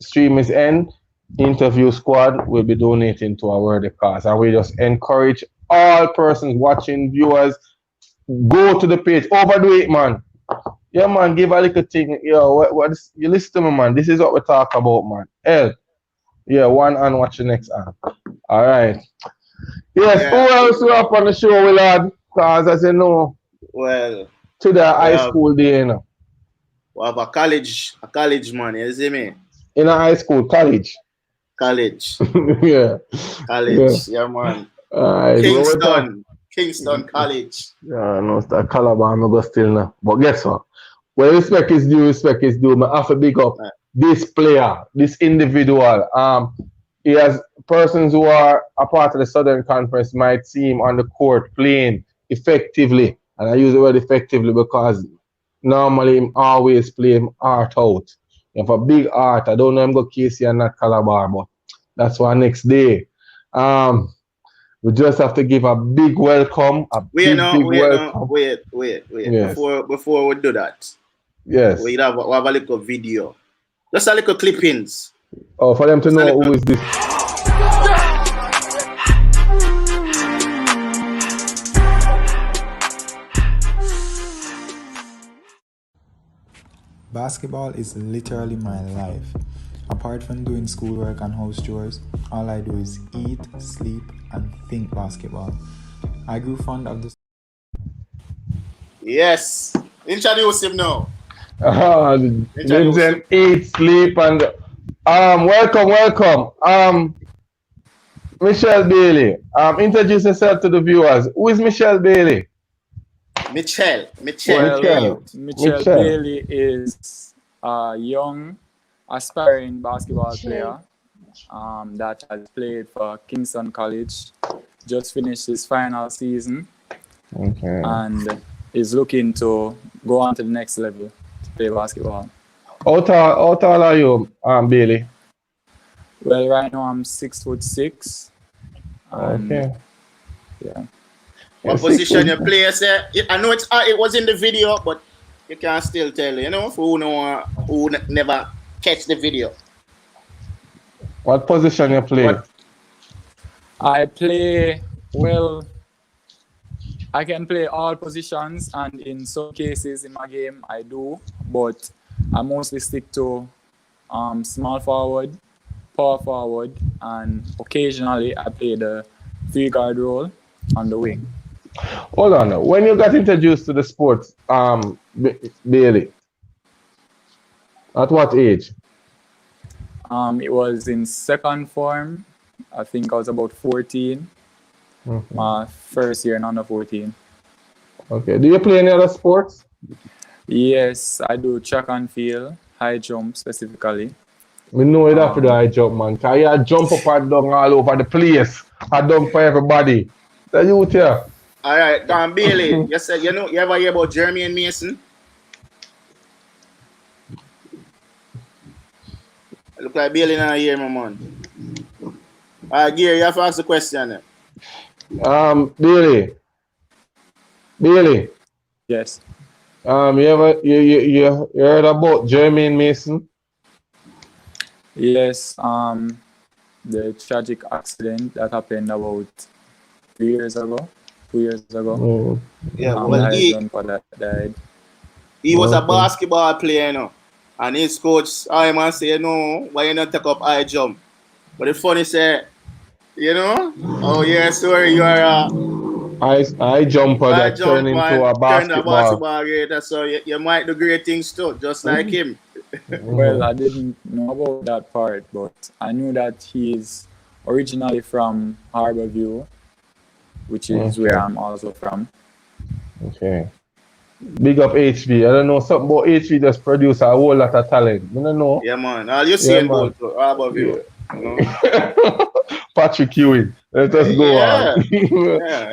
stream is end, interview squad will be donating to our worthy cause. And we just encourage all persons watching, viewers, go to the page. Overdo it, man. Yeah, man, give a little thing. Yo, you listen to me, man. This is what we talk about, man. L. Yeah, one and watch the next hand. All right. Yes, Yeah. who else we up on the show, Willard? Because as you know, Well, to the high school day, we have a college man, you see me? In a high school, college. College. Yeah. College, yeah, man. Kingston College. Yeah, no, it's that Calabar, I'm go still now. But guess what? When respect is due, I have to big up this player, this individual. He has persons who are a part of the Southern Conference might see him on the court playing effectively. And I use the word effectively because normally him always play him heart out. If a big heart, I don't know him go Casey and not Calabar, but that's why next day. We just have to give a big welcome. Wait. Yes. Before we do that, yes, we have a little video, just a little clippings. Oh, for them to know who is this. Basketball is literally my life. Apart from doing schoolwork and house chores, all I do is eat, sleep, and think basketball. I grew fond of this. Yes, introduce him now. Vincent, eat, sleep, and welcome. Michelle Bailey. Introduce yourself to the viewers. Who is Michelle Bailey? Michelle Bailey is a young, aspiring basketball player that has played for Kingston College, just finished his final season, and is looking to go on to the next level to play basketball. How tall are you, Bailey? Well, right now I'm 6'6". Okay. Yeah. What position you play, sir? I know it was in the video, but you can still tell, for who never catch the video. What position you play? I play, well, I can play all positions, and in some cases in my game I do, but I mostly stick to small forward, power forward, and occasionally I play the 3-guard role on the wing. Hold on. When you got introduced to the sport, Bailey, at what age? It was in second form. I think I was about 14. My first year in under 14. Okay. Do you play any other sports? Yes, I do track and field, high jump specifically. We know it after the high jump, man. Because you jump up and down all over the place. I done for everybody. The youth here. All right, Dan Bailey, you said, you ever hear about Jeremy and Mason? Look like Bailey now here, my man. All right, Gary, you have to ask the question. Bailey. Yes. You heard about Jeremy and Mason? Yes. The tragic accident that happened about 2 years ago. Yeah, well, he died. He was a basketball player, and his coach saw him and said, "No, why you not take up high jump?" But the funny say, oh yeah, sorry, you are a high jumper that turned into a basketball greater, so you might do great things too, just like him. Well, I didn't know about that part, but I knew that he's originally from Harborview, which is where I'm also from. Okay. Big up HB. I don't know something about HB just produce a whole lot of talent. I don't know. Yeah, man. All you see in both Harborview. Patrick Ewing. Let us go on.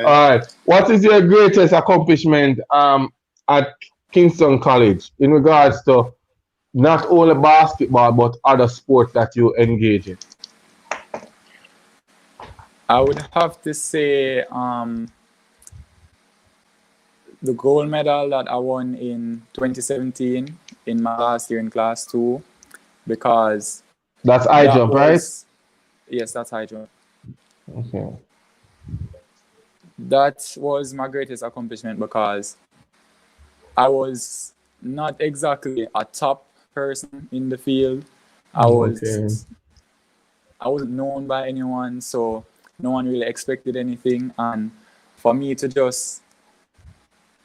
All right. What is your greatest accomplishment at Kingston College in regards to not only basketball but other sports that you engage in? I would have to say the gold medal that I won in 2017 in my last year in class 2, because that's high jump, right? Yes, that's high jump. Okay. That was my greatest accomplishment because I was not exactly a top person in the field. I wasn't known by anyone, so no one really expected anything, and for me to just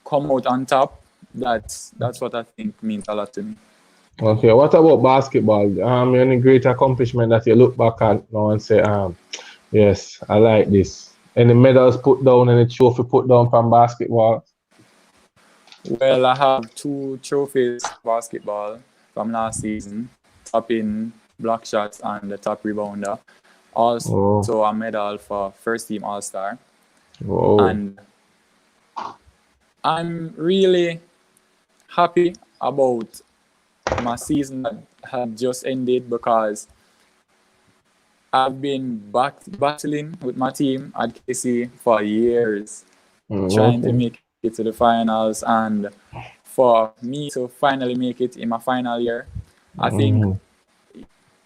come out on top, that's what I think means a lot to me. Okay, what about basketball? Any great accomplishment that you look back at now and say, yes, I like this? Any medals put down, any trophy put down from basketball? Well, I have 2 trophies basketball from last season, top in block shots and the top rebounder. Also a medal for first team All-Star. And I'm really happy about my season that had just ended because I've been battling with my team at KC for years, trying to make it to the finals, and for me to finally make it in my final year, I think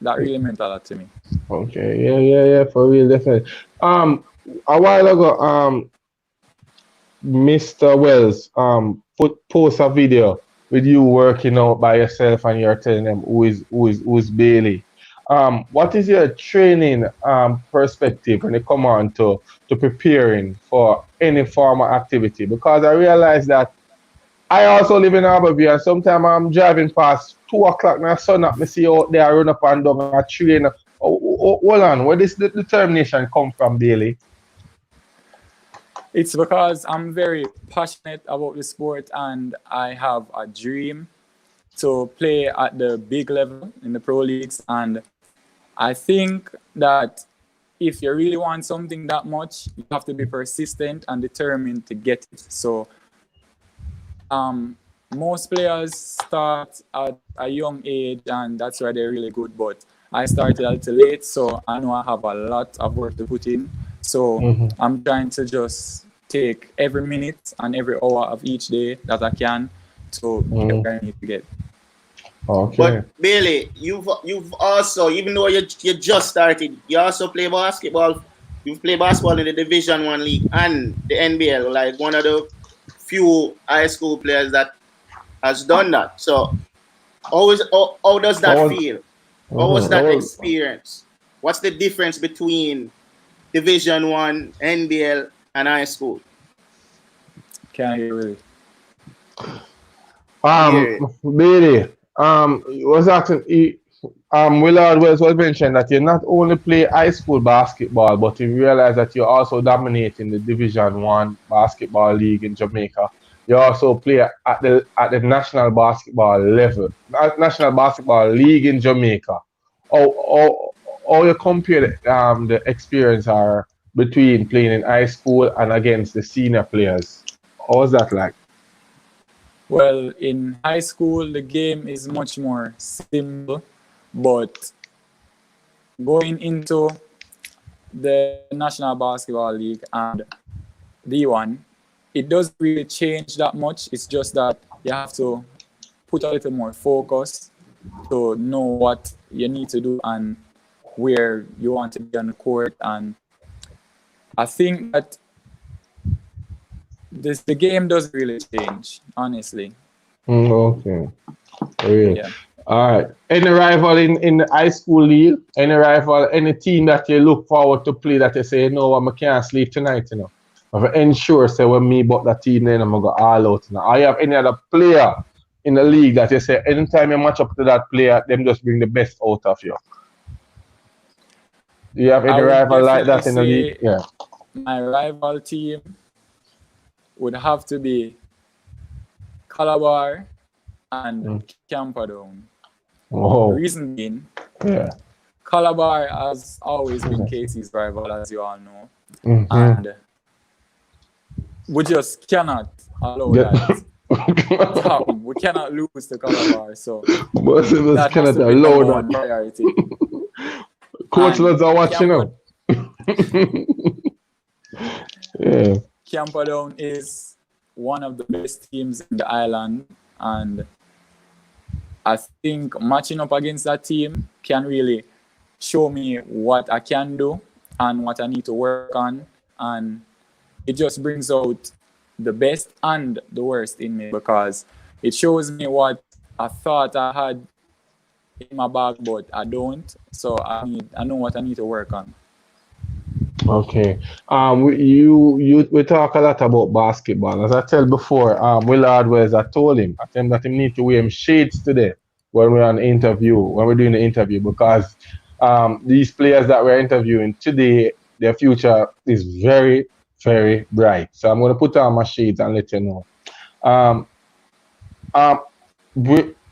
that really meant a lot to me. Okay, yeah, for real, definitely. A while ago, Mr. Wells post a video with you working out by yourself, and you're telling them who's Bailey. What is your training perspective when it comes on to preparing for any form of activity? Because I realize that I also live in Harborview, and sometimes I'm driving past 2 o'clock and the sun up, me see out there, I run up and down and train. Hold on, where does the determination come from, Bailey? It's because I'm very passionate about the sport, and I have a dream to play at the big level in the pro leagues. And I think that if you really want something that much, you have to be persistent and determined to get it. So most players start at a young age, and that's why they're really good. But I started a little late, so I know I have a lot of work to put in. So I'm trying to just take every minute and every hour of each day that I can to get where I need to get. Okay. But Bailey, you've also, even though you just started, you also play basketball you've played basketball in the Division One league and the NBL, like one of the few high school players that has done that. So, how does that feel? How was that experience? What's the difference between Division One, NBL, and high school? Can't hear really. Billy, was asking, Willard was mentioned that you not only play high school basketball, but you realize that you also dominate in the Division One basketball league in Jamaica. You also play at the national basketball level, national basketball league in Jamaica. How you compare the experience are between playing in high school and against the senior players? How was that like? Well, in high school, the game is much more simple, but going into the National Basketball League and D1, it doesn't really change that much. It's just that you have to put a little more focus to know what you need to do and where you want to be on the court. And I think that the game doesn't really change, honestly. Okay. Really? Yeah. All right. Any rival in the high school league? Any rival, any team that you look forward to play that you say, no, I can't sleep tonight, you know? I've ensure say when me but that team then I'm gonna go all out. Now. I have any other player in the league that you say anytime you match up to that player, them just bring the best out of you. Do you have any rival like that in the league? Yeah. My rival team would have to be Calabar and Camperdown. Oh. The reason being, yeah, Calabar has always been Casey's rival, as you all know. Mm-hmm. And we just cannot allow that to happen. We cannot lose to Calabar, so most of us that cannot has to be allow number that. one priority. Coach loves are watching them. Yeah. Camperdown is one of the best teams in the island, and I think matching up against that team can really show me what I can do and what I need to work on, and it just brings out the best and the worst in me because it shows me what I thought I had in my bag, but I don't. So I know what I need to work on. Okay. We talk a lot about basketball. As I tell before, Willard Wells, I told him that he need to wear him shades today when we're doing the interview, because these players that we're interviewing today, their future is very, very bright. So I'm gonna put on my shades and let you know.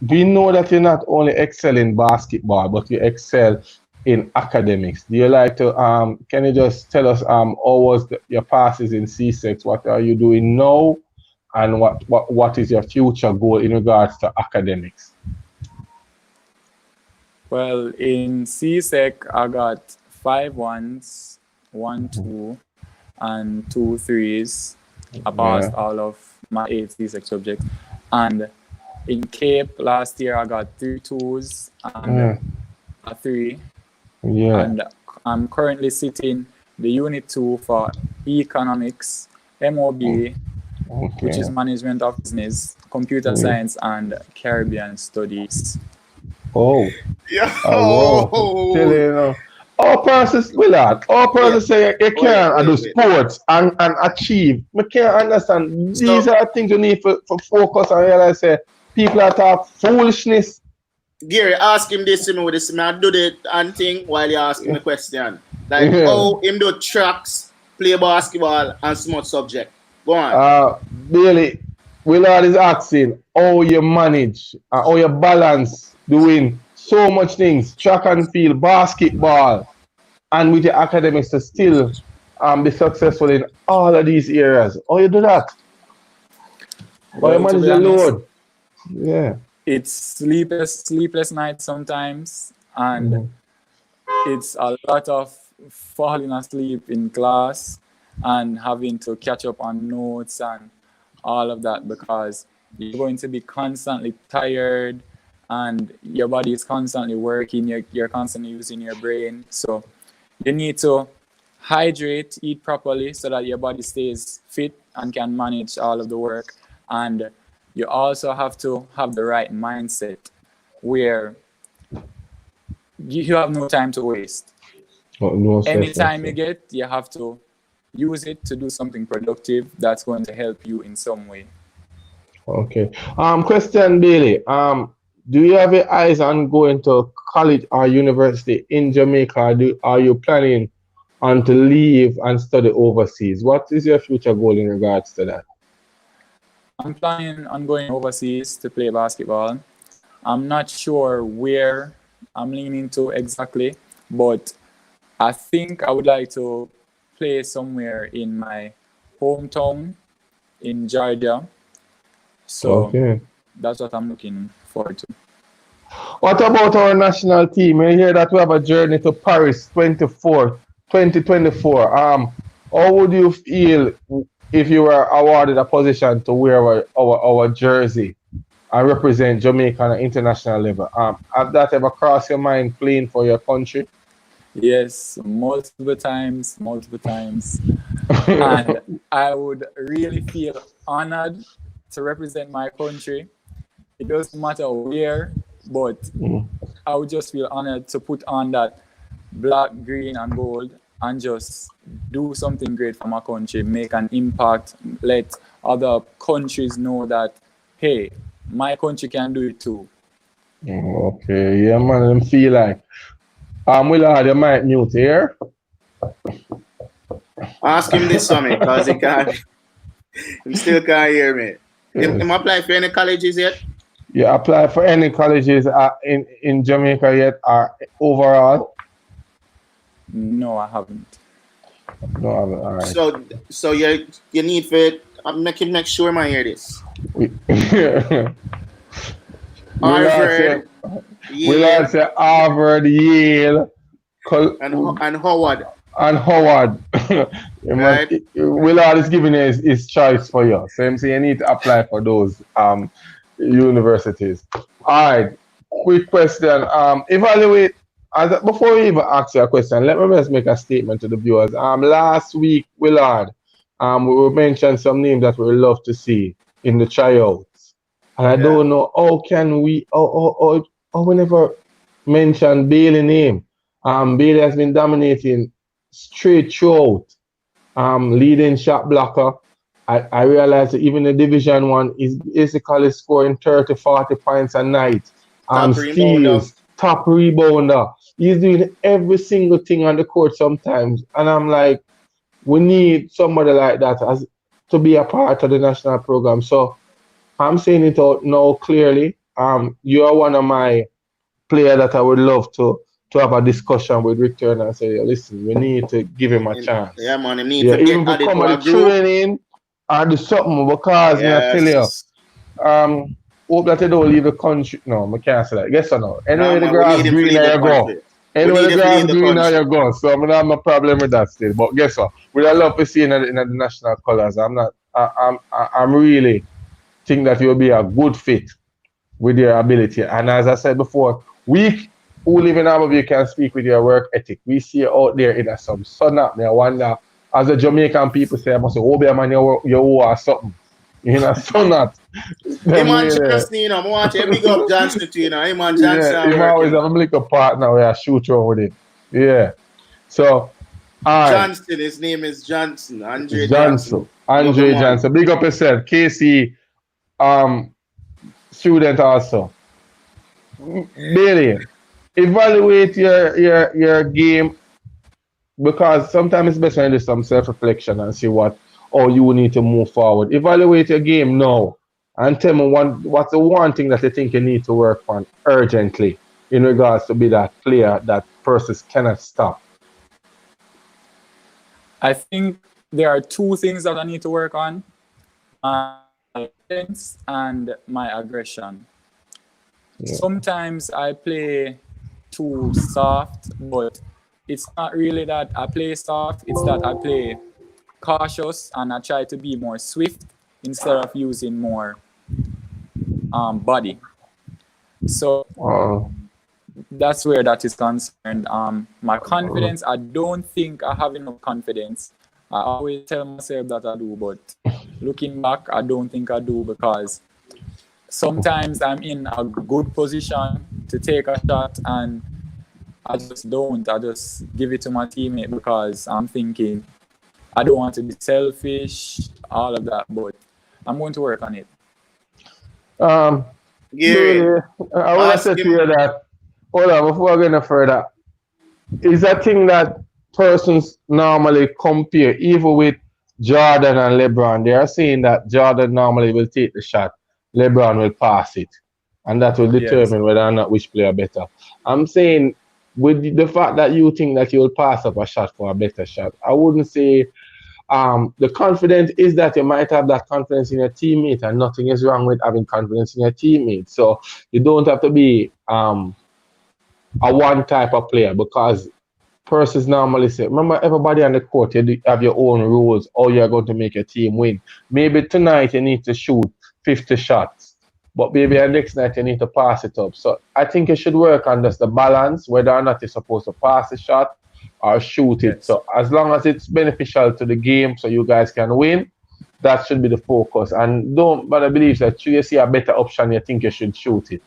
We know that you not only excel in basketball, but you excel in academics. Do you like to can you just tell us how was your passes in C6? What are you doing now, and what is your future goal in regards to academics? Well, in CSEC, I got 5 1s, 1 2, and 2 3s. I passed all of my 8 CSEC subjects. And in CAPE last year, I got 3 2s and a 3. Yeah. And I'm currently sitting the Unit 2 for Economics, MOB, which is Management of Business, Computer Science, and Caribbean Studies. Oh. Yeah. All persons, Willard, say you can't do sports and achieve. I can't understand. These are things you need for focus and realize say people are talk foolishness. Gary, ask him this with this man. Do the thing while you ask him a question. Like how him do tracks, play basketball, and smart subject. Go on. Billy, Willard is asking how you manage, how you balance doing so much things, track and field, basketball, and with your academics to still be successful in all of these areas. How you do that? How you manage the load? Yeah. It's sleepless nights sometimes, and it's a lot of falling asleep in class and having to catch up on notes and all of that, because you're going to be constantly tired and your body is constantly working, you're constantly using your brain. So you need to hydrate, eat properly so that your body stays fit and can manage all of the work. And you also have to have the right mindset where you have no time to waste. Anytime you get, you have to use it to do something productive that's going to help you in some way. Okay. Question Bailey. Do you have your eyes on going to college or university in Jamaica? Are you planning on to leave and study overseas? What is your future goal in regards to that? I'm planning on going overseas to play basketball. I'm not sure where I'm leaning to exactly, but I think I would like to play somewhere in my hometown in Georgia. So that's what I'm looking forward to. What about our national team? I hear that we have a journey to Paris 2024. How would you feel if you were awarded a position to wear our jersey and represent Jamaica on an international level? Have that ever crossed your mind playing for your country? Yes, multiple times. And I would really feel honored to represent my country. It doesn't matter where, but I would just feel honored to put on that black, green, and gold and just do something great for my country, make an impact, let other countries know that, hey, my country can do it too. Okay, yeah, man, I feel like. Willard, you might mute here. Ask him this something, because he still can't hear me. Him apply for any colleges yet? You apply for any colleges in Jamaica yet or overall? No, I haven't. No, I haven't. All right. So you need for it. I'm making sure I hear this. Harvard, Willard say Harvard, Yale, and Howard. And Howard. Right. Willard is giving his choice for you. So I'm saying you need to apply for those universities. All right. Quick question. Evaluate. Before we even ask you a question, let me just make a statement to the viewers. Last week, Willard, we mentioned some names that we would love to see in the tryouts. And I don't know how can we we never mentioned Bailey's name. Bailey has been dominating straight throughout, leading shot blocker. I realized that even the Division 1 is basically scoring 30, 40 points a night. Steals, top rebounder. He's doing every single thing on the court sometimes. And I'm like, we need somebody like that to be a part of the national program. So I'm saying it out now clearly. You are one of my players that I would love to have a discussion with Rick Turner and say, listen, we need to give him a chance. Yeah, man, he needs to even get to come on the training or do something because I tell you, hope that they don't leave the country. No, I can't say that. Guess or no? Anyway, the grass greener you go. Anyway, the grass greener you go. So I don't have a problem with that still. But guess what? We'd love to see in the national colours. I'm really think that you'll be a good fit with your ability. And as I said before, we who live in Abbeville can speak with your work ethic. We see you out there in some sun up. I wonder, as the Jamaican people say, I must say, oh, man, you or something. You know, sun up. Hey, man, Johnson, you know, I want to big up Johnson too, you know. Hey, man, Johnson. Yeah, he always have a little partner where I shoot you with it. Yeah. So, Johnson, his name is Johnson. Andre Johnson. Andre Johnson. Big up yourself. KC student also. Bailey, evaluate your game because sometimes it's best when you do some self-reflection and see how you need to move forward. Evaluate your game now and tell me what's the one thing that you think you need to work on urgently in regards to be that player that Persis cannot stop. I think there are two things that I need to work on. My defense and my aggression. Yeah. Sometimes I play too soft, but it's not really that I play soft, it's that I play cautious and I try to be more swift instead of using more body. So that's where that is concerned. My confidence, I don't think I have enough confidence. I always tell myself that I do, but looking back, I don't think I do, because sometimes I'm in a good position to take a shot and I just don't. I just give it to my teammate because I'm thinking I don't want to be selfish, all of that, but I'm going to work on it. Gary, I want to say to you that, hold on, before I go any further, is a thing that persons normally compare, even with Jordan and LeBron. They are saying that Jordan normally will take the shot, LeBron will pass it, and that will determine whether or not which player better. I'm saying, with the fact that you think that you will pass up a shot for a better shot, I wouldn't say the confidence is that you might have that confidence in your teammate, and nothing is wrong with having confidence in your teammate. So you don't have to be a one type of player, because persons normally say, remember, everybody on the court, you have your own rules, or you're going to make your team win. Maybe tonight you need to shoot 50 shots, but maybe the next night you need to pass it up. So I think you should work on just the balance, whether or not you're supposed to pass the shot or shoot it. So as long as it's beneficial to the game so you guys can win, that should be the focus. And don't bother believe that you see a better option, you think you should shoot it.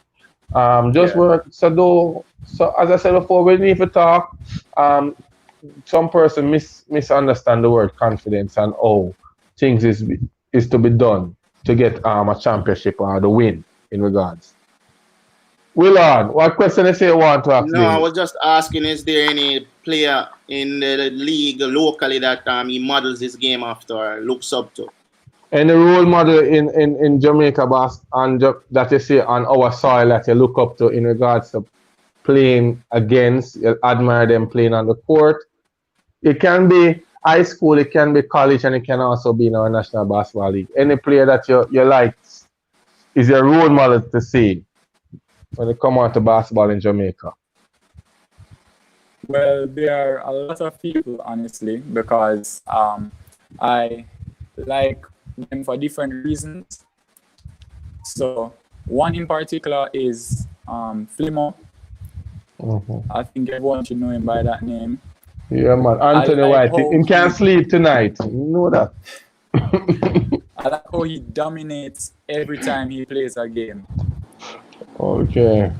Work. So as I said before, we need to talk. Some person misunderstand the word confidence and how things is to be done to get a championship or the win in regards. Willard, what question is you want to ask? No, I was just asking, is there any player in the league locally that he models this game after or looks up to? Any role model in Jamaica that you see on our soil that you look up to in regards to playing against, you admire them playing on the court? It can be high school, it can be college, and it can also be in our National Basketball League. Any player that you like is your role model to see when it come on to basketball in Jamaica? Well, there are a lot of people, honestly, because I like them for different reasons. So one in particular is Flimo. I think everyone should know him by that name. Yeah, man. Anthony White. He can't sleep tonight. You know that. I like how he dominates every time he plays a game. Okay.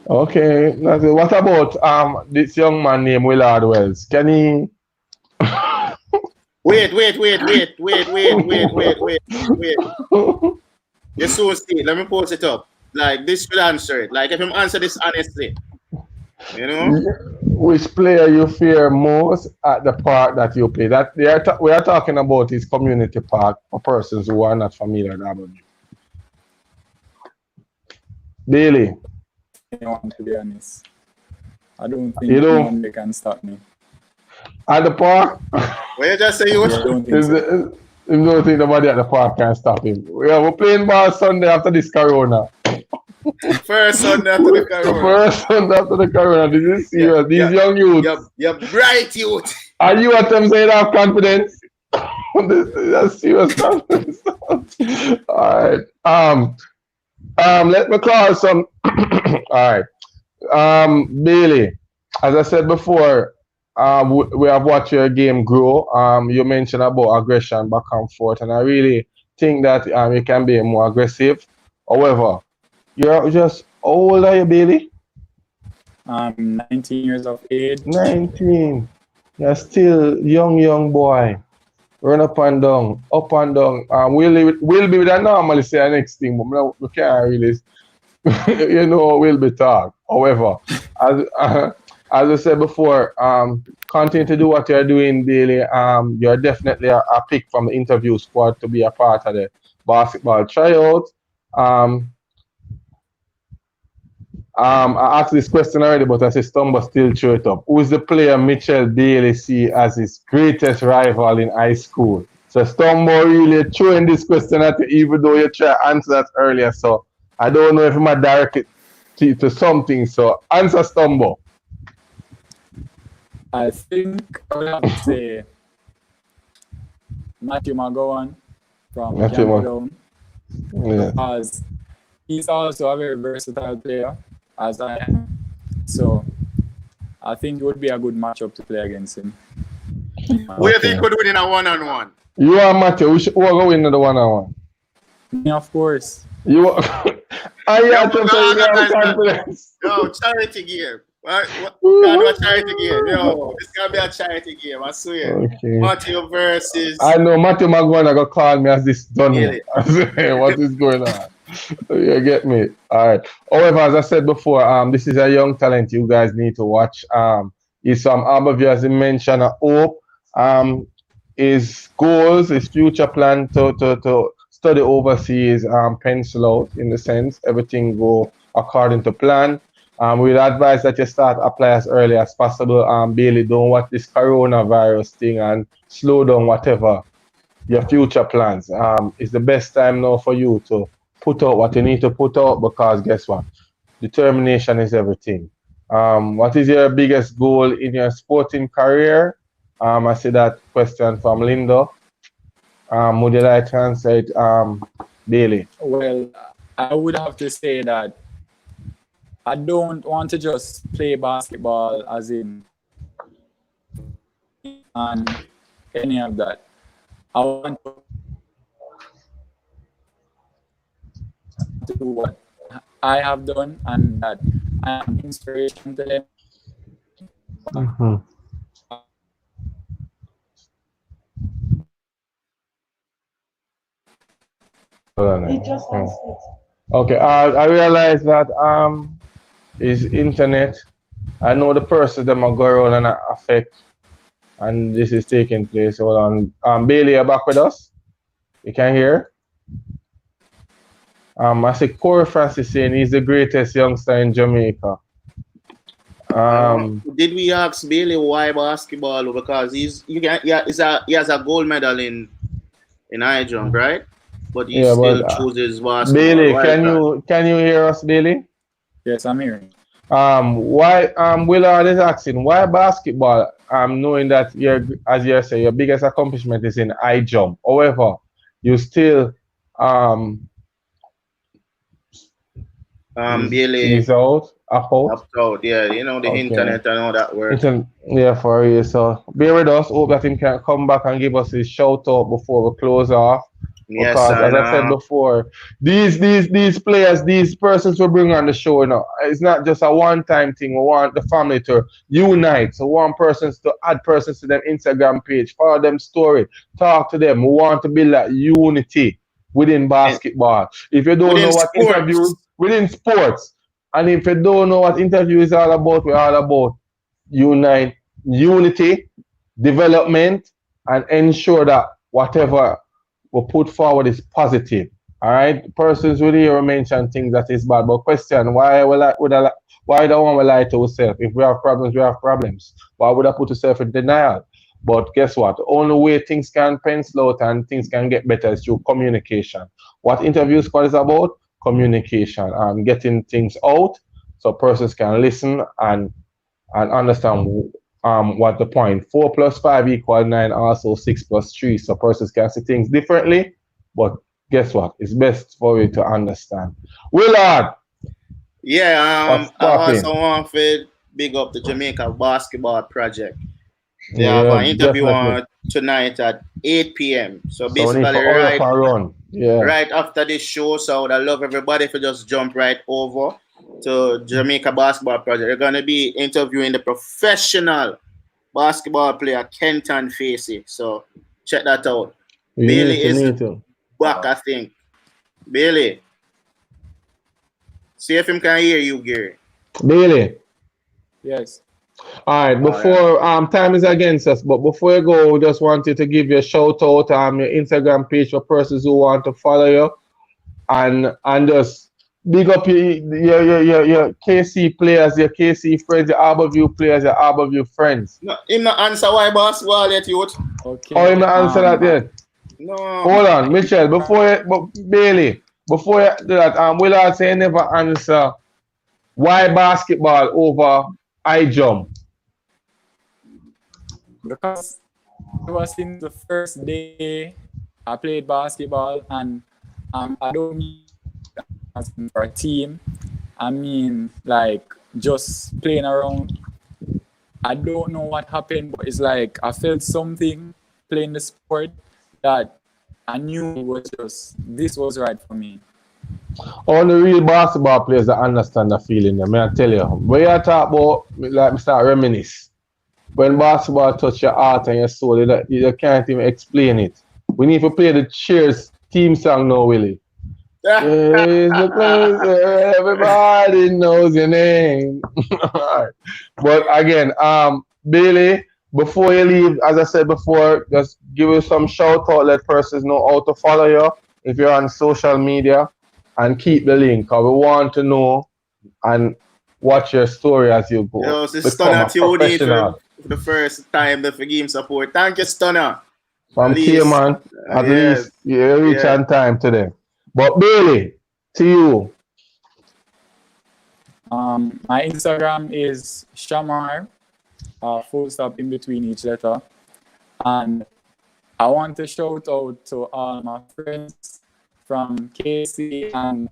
What about this young man named Willard Wells? Can he? Wait. You're so sweet. Let me post it up. Like, this should answer it. Like, if him answer this honestly, you know. Which player you fear most at the park that you play? That we are talking about his community park for persons who are not familiar with Avenue. Daily. To be honest, I don't think anyone can stop me. At the park? Well, you just say you don't think so. You don't think nobody at the park can stop him. We're playing ball Sunday after this corona. First Sunday after the corona. This is serious. These young youths. You're bright youth. Are you at them saying have confidence? That's serious confidence. All right. Let me call some. All right. Bailey, as I said before, we have watched your game grow. You mentioned about aggression back and forth, and I really think that you can be more aggressive. However, you're just, how old are you, Bailey? I'm 19 years of age. 19. You're still young boy. Run up and down. We'll be with that normally say the next thing, but we can't really, we'll be talk. However, as I said before, continue to do what you're doing daily. You're definitely a pick from the interview squad to be a part of the basketball tryout. I asked this question already, but I said Stumbo still threw it up. Who is the player Mitchell Bailey see as his greatest rival in high school? So Stumbo really throwing this question at you, even though you tried to answer that earlier. So I don't know if you might direct it to something. So answer, Stumbo. I think I would have to say Matthew McGowan from Cameroon. Because he's also a very versatile player, as I am. So I think it would be a good matchup to play against him. Who do you think would win in a one-on-one? You are Matthew. Who are going in the one-on-one? Me, of course. You are. I have confidence. No, charity game. What? God, charity game. Yo, it's gonna be a charity game. I swear. Okay. Matthew versus. I know Matthew McGowan gonna call me as this done. What is going on? You get me? All right. However, as I said before, this is a young talent you guys need to watch. He's from Aberview, as he mentioned. I hope his goals, his future plan to study overseas, pencil out in the sense everything go according to plan. We'd advise that you start apply as early as possible. Bailey, don't watch this coronavirus thing and slow down whatever your future plans. It's the best time now for you to put out what you need to put out, because guess what? Determination is everything. What is your biggest goal in your sporting career? I see that question from Linda. Would you like to answer it, Bailey? Well, I would have to say that I don't want to just play basketball as in and any of that. I want to do what I have done and that I am inspiration to them. Mm-hmm. Okay, I realize that is internet. I know the person that might go around and affect, and this is taking place. Hold on, Bailey, you're back with us? You can hear? I see Corey Francis saying he's the greatest youngster in Jamaica. Did we ask Bailey why basketball? Because he has a gold medal in high jump, right? But he still chooses basketball. Bailey, can you hear us, Bailey? Yes, I'm hearing. Why Willard is asking why basketball? Knowing that as you say, your biggest accomplishment is in high jump. However, you still Bailey is out. Yeah, you know the internet and all that work. Yeah, for you. So bear with us. Hope that him can come back and give us his shout out before we close off. Yes, because as I said before, these players, these persons we bring on the show, it's not just a one-time thing. We want the family to unite. So we want persons to add persons to their Instagram page, follow them story, talk to them. We want to build that unity within basketball. If you don't know what interviews within sports, and if you don't know what interview is all about, we're all about unity, development, and ensure that whatever we put forward is positive. All right, persons will here mention things that is bad, but question why don't we lie to ourselves? If we have problems, we have problems. Why would I put yourself in denial? But guess what? The only way things can pencil out and things can get better is through communication. What interview squad is about? Communication and getting things out so persons can listen and understand what the point. 4 + 5 = 9, also 6 + 3. So persons can see things differently. But guess what? It's best for you to understand. Willard. Yeah, I also want to big up the Jamaica Basketball Project. They have an interview on tonight at 8 p.m. So basically right after this show. So I love everybody if you just jump right over to Jamaica Basketball Project. They're going to be interviewing the professional basketball player Kenton Facey. So check that out. Bailey is back, I think. Bailey. See if him can hear you, Gary. Bailey. Yes. All right, before time is against us, but before you go, we just wanted to give you a shout out your Instagram page for persons who want to follow you and just big up your KC players, your KC friends, your Aberview players, your Aberview friends. No, him not answer why basketball yet, youth. Okay. Oh, him not answer that yet. No. Hold on, Michelle. Bailey, before you do that, Willard say never answer why basketball over high jump. Because ever since the first day I played basketball, and I don't mean for a team. I mean, like, just playing around. I don't know what happened, but it's like I felt something playing the sport that I knew this was right for me. Only real basketball players that understand the feeling. May I tell you, when you talk about, like, Mr. Reminisce, when basketball touch your heart and your soul, you can't even explain it. We need to play the Cheers team song now, Willie. It's the place where everybody knows your name. But again, Bailey, before you leave, as I said before, just give you some shout out, let persons know how to follow you if you're on social media, and keep the link because we want to know and watch your story as you go. Yo, so Stunner tuned for the first time the game support. Thank you, Stunner. From K-Man, at least you reach on time today. But Bailey, to you. My Instagram is Shamar, full stop in between each letter. And I want to shout out to all my friends from KC and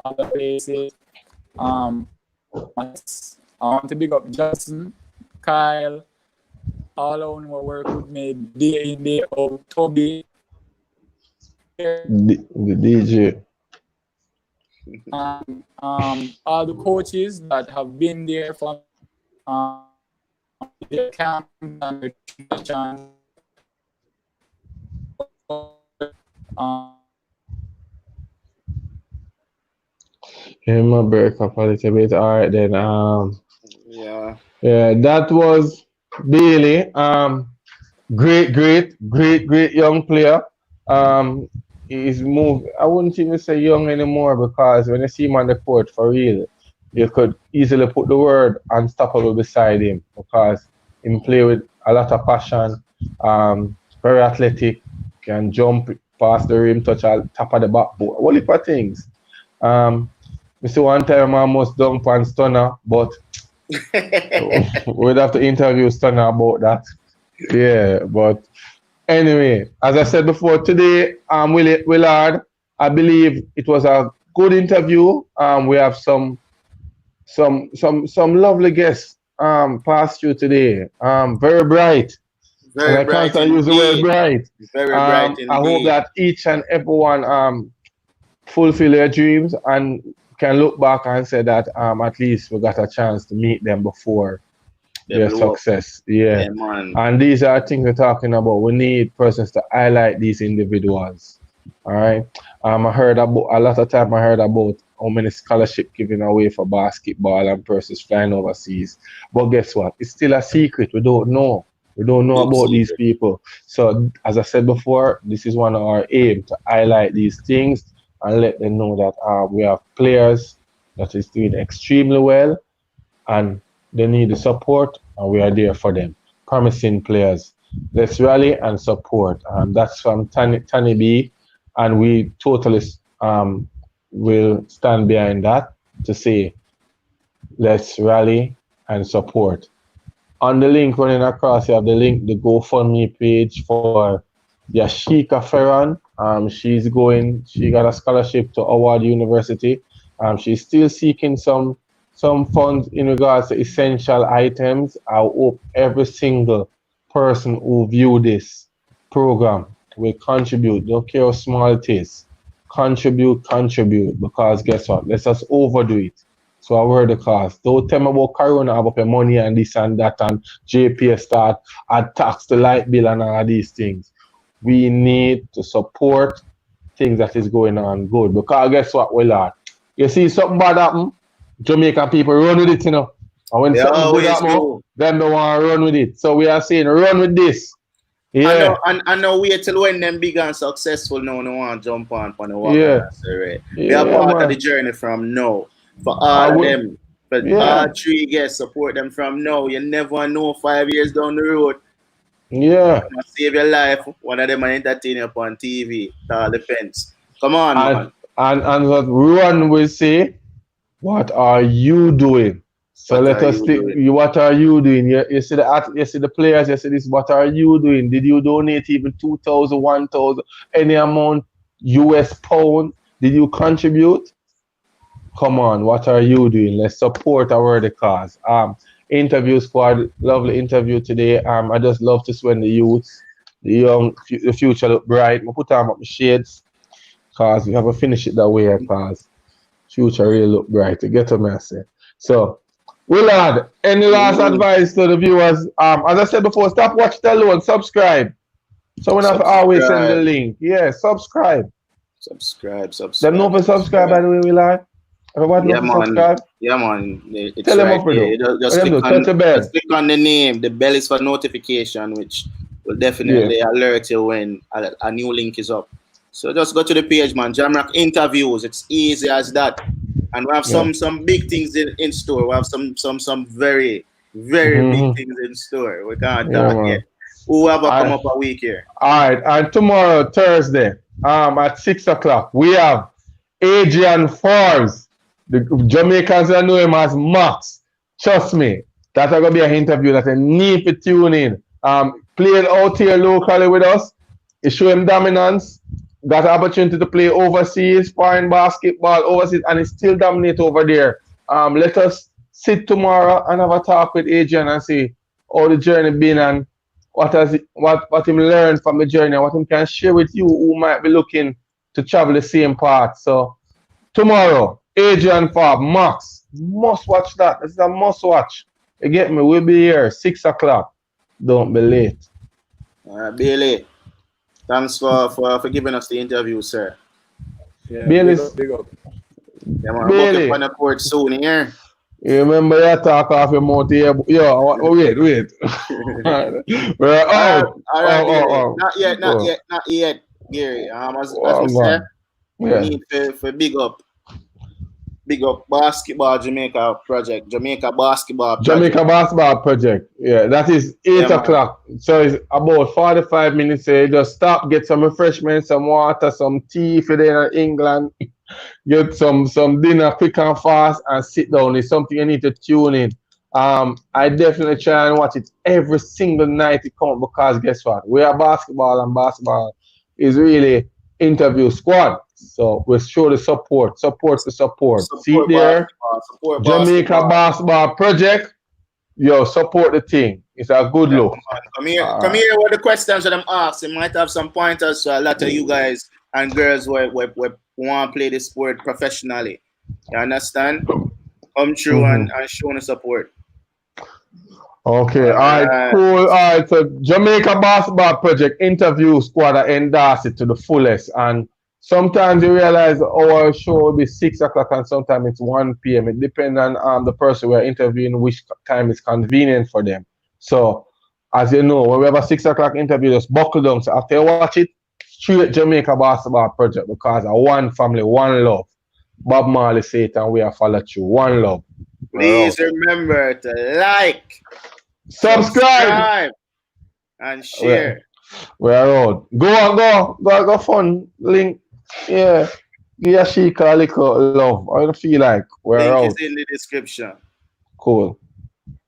other places. I want to big up Johnson, Kyle, all on who work with me day in, day out, Toby. The DJ. All the coaches that have been there for their camp and their My break up a little bit. All right then. Yeah, that was Bailey. Great young player. He's moved. I wouldn't even say young anymore because when you see him on the court for real, you could easily put the word unstoppable beside him because he play with a lot of passion. Very athletic, can jump past the rim, touch on top of the backboard. All heap of things. We see one time I almost dunked on Stunner, but we'd have to interview Stunner about that. Yeah, but anyway, as I said before, today, Willard, I believe it was a good interview. We have some lovely guests passed through today. Very bright. Very bright. I can't use the word bright. Very bright indeed. I hope that each and everyone fulfill their dreams and can look back and say that at least we got a chance to meet them before their success. Yeah. And these are things we're talking about. We need persons to highlight these individuals. All right. I heard about a lot of time. I heard about how many scholarship given away for basketball and persons flying overseas. But guess what? It's still a secret. We don't know. We don't know about these people. So as I said before, this is one of our aim to highlight these things and let them know that we have players that is doing extremely well and they need the support and we are there for them. Promising players. Let's rally and support. That's from Tani B, and we totally will stand behind that to say let's rally and support. On the link running across, you have the link, the GoFundMe page for Yashieka Fearon. She got a scholarship to Howard University. She's still seeking some funds in regards to essential items. I hope every single person who view this program will contribute. Don't care how small it is. Contribute, because guess what? Let's just overdo it. So I heard the cost. Don't tell me about Corona about the money and this and that and JPS start and tax the light bill and all these things. We need to support things that is going on good. Because guess what, Willard? You see something bad happen, Jamaican people run with it, you know. And when something good happen, then they want to run with it. So we are saying run with this. Yeah. I know wait till when them big and successful now, no want to jump on the water. Yeah. Right. We are part of the journey from now. For all of them. But all three guests support them from now. You never know 5 years down the road. Yeah. Save your life. One of them are entertain you on TV. It all depends. Come on, man. And what Ruan will say, what are you doing? So let us think, what are you doing? You see the players, you see this, what are you doing? Did you donate even 2,000, 1,000, any amount, US pound? Did you contribute? Come on, what are you doing? Let's support our worthy cause. Interview squad, lovely interview today. I just love to see when the youths, the young, the future look bright. I put on my shades, cause we have to finish it that way, cause future really look bright. You get what I say? So, Willard, any last advice to the viewers? As I said before, stop watching alone, subscribe. So we have to always send the link. Yeah, subscribe. Subscribe. Them know for subscribe, by the way, Willard. Everybody know for subscribe. Yeah, man. It's Tell them right what to here. do. Just click touch the bell. just click on the name. The bell is for notification, which will definitely alert you when a new link is up. So just go to the page, man. Jamrock interviews. It's easy as that. And we have some big things in store. We have some very big things in store. We can't talk yet. Whoever come up a week here. All right, and tomorrow, Thursday, at 6 o'clock, we have Adrian Forbes. The Jamaicans that know him as Max. Trust me, that's gonna be an interview that I need to tune in. Played out here locally with us. He showed him dominance. Got an opportunity to play overseas, foreign basketball overseas, and he still dominate over there. Let us sit tomorrow and have a talk with Adrian and see how the journey been and what him learned from the journey and what him can share with you who might be looking to travel the same path. So tomorrow, Adrian Forbes, Max, must watch that. This is a must watch. You get me? We'll be here 6 o'clock. Don't be late. All right, Bailey. Thanks for giving us the interview, sir. Yeah, Bailey. big up. Yeah, man. Bailey. I'm on the court soon here. You remember you talk off your mouth here? Yo, wait. We're out. Not yet, Gary. As we said, we need to big up basketball Jamaica project. Jamaica basketball project. Yeah, that is 8 o'clock. So it's about 45 minutes. So you just stop, get some refreshments, some water, some tea if you're in England. Get some dinner quick and fast and sit down. It's something you need to tune in. I definitely try and watch it every single night it comes because guess what? We are basketball and basketball is really interview squad. So we show the support. See there, support Jamaica basketball project. Yo, support the team. It's a good look. Come here with the questions that I'm asking. Might have some pointers to a lot of you guys and girls who want to play the sport professionally. You understand? Come through and show the support. Okay, all right, cool. All right, so Jamaica Basketball Project interview squad endorse it to the fullest. And sometimes you realize our show will be 6 o'clock and sometimes it's 1 p.m. It depends on the person we're interviewing, which time is convenient for them. So, as you know, when we have a 6 o'clock interview, just buckle down. So after you watch it, straight Jamaica Basketball Project because of one family, one love. Bob Marley say it and we are follow through. One love. Please remember to like, subscribe, and share. We're out. Go fun link. Yeah. Yashieka a little love. I don't feel like we're link out. is in the description. Cool.